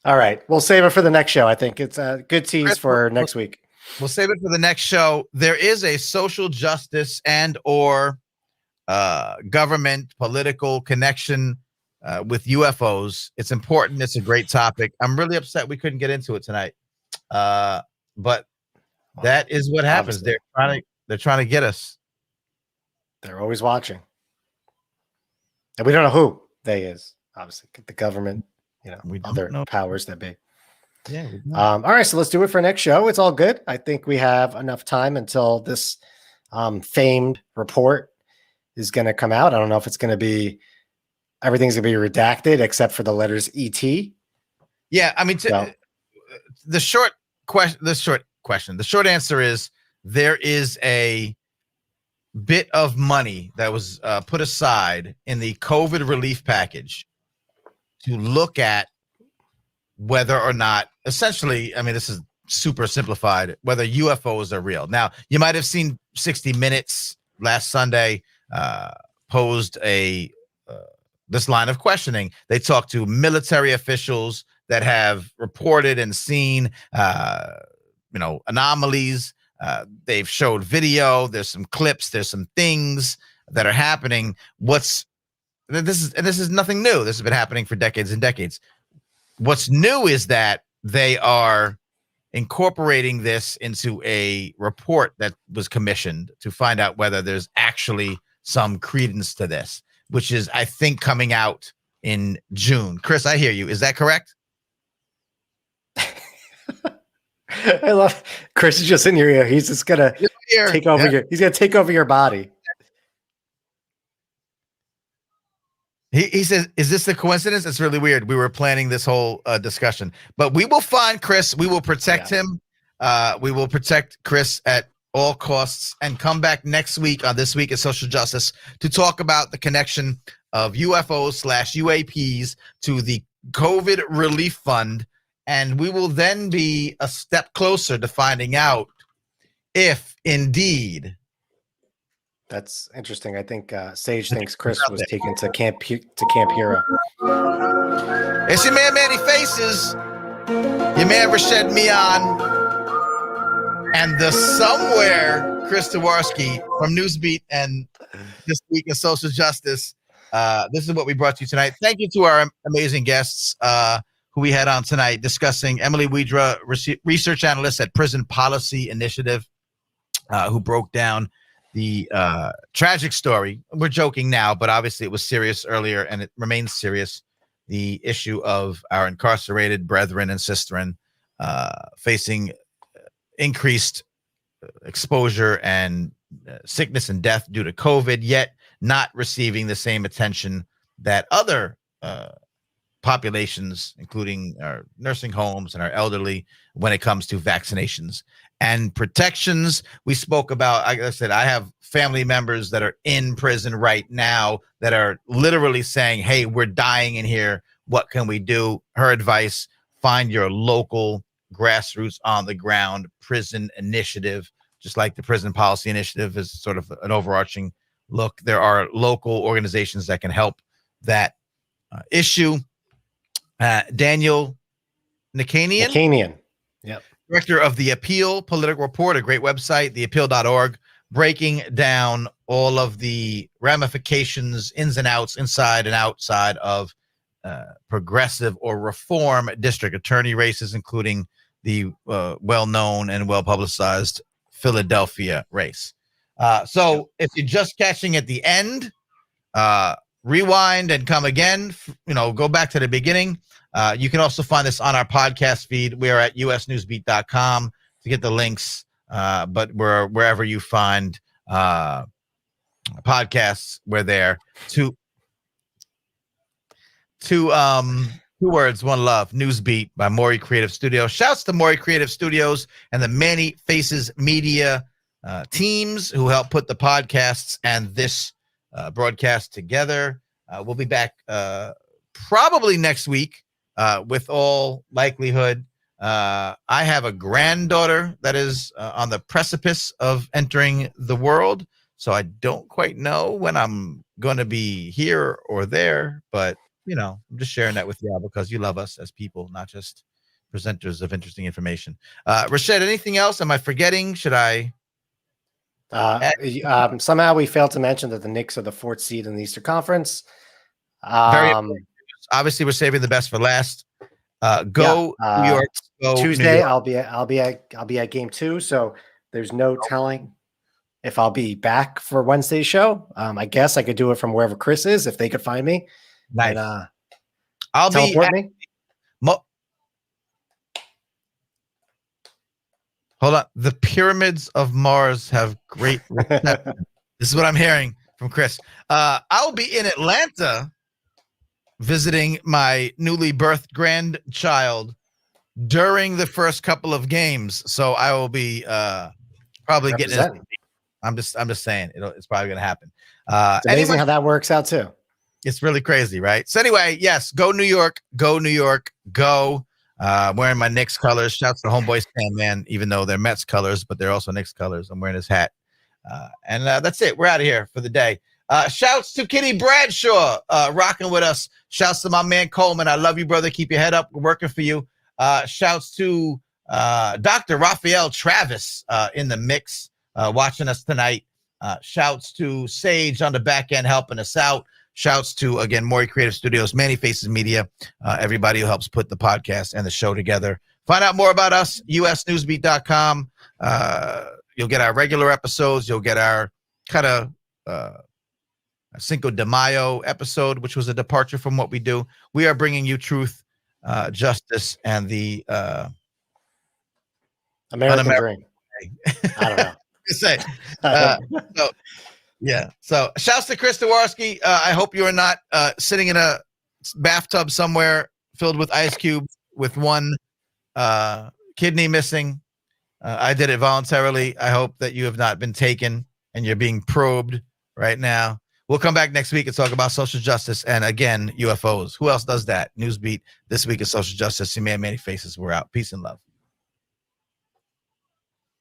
All right, we'll save it for the next show. I think it's a good tease for next week. We'll save it for the next show. There is a social justice and or government political connection with UFOs. It's important. It's a great topic. I'm really upset we couldn't get into it tonight. But that is what happens. Obviously. They're trying to get us. They're always watching. And we don't know who they is. Obviously, the government, other powers that be. Yeah. All right, so let's do it for next show. It's all good. I think we have enough time until this famed report is going to come out. I don't know if it's going to be everything's going to be redacted except for the letters ET. Yeah, I mean, the short answer is there is a bit of money that was put aside in the COVID relief package to look at whether or not, essentially, I mean, this is super simplified, whether UFOs are real. Now, you might have seen 60 Minutes last Sunday posed this line of questioning. They talked to military officials that have reported and seen, anomalies. They've showed video. There's some clips. There's some things that are happening. This is nothing new. This has been happening for decades and decades. What's new is that they are incorporating this into a report that was commissioned to find out whether there's actually some credence to this, which is, I think, coming out in June. Chris, I hear you. Is that correct? I love Chris is just in your ear. He's just gonna take over he's gonna take over your body. He says, is this a coincidence? It's really weird. We were planning this whole discussion, but we will find Chris. We will protect him. We will protect Chris at all costs and come back next week on This Week in Social Justice to talk about the connection of UFOs/UAPs to the COVID relief fund. And we will then be a step closer to finding out if indeed. That's interesting. I think Sage thinks Chris was taken to Camp Hero. It's your man, Manny Faces, your man, Rashad Mian, and the somewhere Chris Tawarski from Newsbeat and This Week in Social Justice. This is what we brought to you tonight. Thank you to our amazing guests who we had on tonight discussing Emily Widra, research analyst at Prison Policy Initiative, who broke down the tragic story. We're joking now, but obviously it was serious earlier and it remains serious. The issue of our incarcerated brethren and sistren facing increased exposure and sickness and death due to COVID, yet not receiving the same attention that other populations, including our nursing homes and our elderly, when it comes to vaccinations and protections. We spoke about, like I said, I have family members that are in prison right now that are literally saying, hey, we're dying in here. What can we do? Her advice, find your local grassroots on the ground prison initiative, just like the Prison Policy Initiative is sort of an overarching look. There are local organizations that can help that issue. Daniel Nichanian. Yep. Director of The Appeal Political Report, a great website, theappeal.org, breaking down all of the ramifications, ins and outs, inside and outside of progressive or reform district attorney races, including the well-known and well-publicized Philadelphia race. So if you're just catching at the end, rewind and come again, go back to the beginning. You can also find this on our podcast feed. We are at usnewsbeat.com to get the links, but we're wherever you find podcasts, we're there. Two words, one love. Newsbeat by Maury Creative Studios. Shouts to Maury Creative Studios and the Many Faces Media teams who help put the podcasts and this broadcast together. We'll be back probably next week with all likelihood. I have a granddaughter that is on the precipice of entering the world, so I don't quite know when I'm going to be here or there, but I'm just sharing that with y'all because you love us as people, not just presenters of interesting information. Rashad, anything else? Am I forgetting? Should I? Somehow we failed to mention that the Knicks are the 4th seed in the Eastern Conference. Obviously, we're saving the best for last. Go New York. Go Tuesday, New York. I'll be at game 2, so there's no telling if I'll be back for Wednesday's show. I guess I could do it from wherever Chris is if they could find me. Nice. And, I'll teleport be. me. Hold on. The pyramids of Mars have great reception. This is what I'm hearing from Chris. I'll be in Atlanta visiting my newly birthed grandchild during the first couple of games. So I will be probably getting it. I'm just saying it's probably going to happen. It's amazing how that works out too. It's really crazy, right? So anyway, yes, go New York, go New York, go. Wearing my Knicks colors. Shouts to homeboy Stan, man, even though they're Mets colors, but they're also Knicks colors. I'm wearing his hat. And that's it. We're out of here for the day. Shouts to Kitty Bradshaw rocking with us. Shouts to my man Coleman. I love you, brother. Keep your head up. We're working for you. Shouts to Dr. Raphael Travis in the mix watching us tonight. Shouts to Sage on the back end helping us out. Shouts to, again, Maury Creative Studios, Many Faces Media, everybody who helps put the podcast and the show together. Find out more about us, usnewsbeat.com. You'll get our regular episodes. You'll get our kind of Cinco de Mayo episode, which was a departure from what we do. We are bringing you truth, justice, and the American dream. I don't know. Say. So shouts to Chris Jaworski. I hope you are not sitting in a bathtub somewhere filled with ice cubes with one kidney missing. I did it voluntarily. I hope that you have not been taken and you're being probed right now. We'll come back next week and talk about social justice and, again, UFOs. Who else does that? Newsbeat. This week is social justice. See, man, Many Faces. We're out. Peace and love.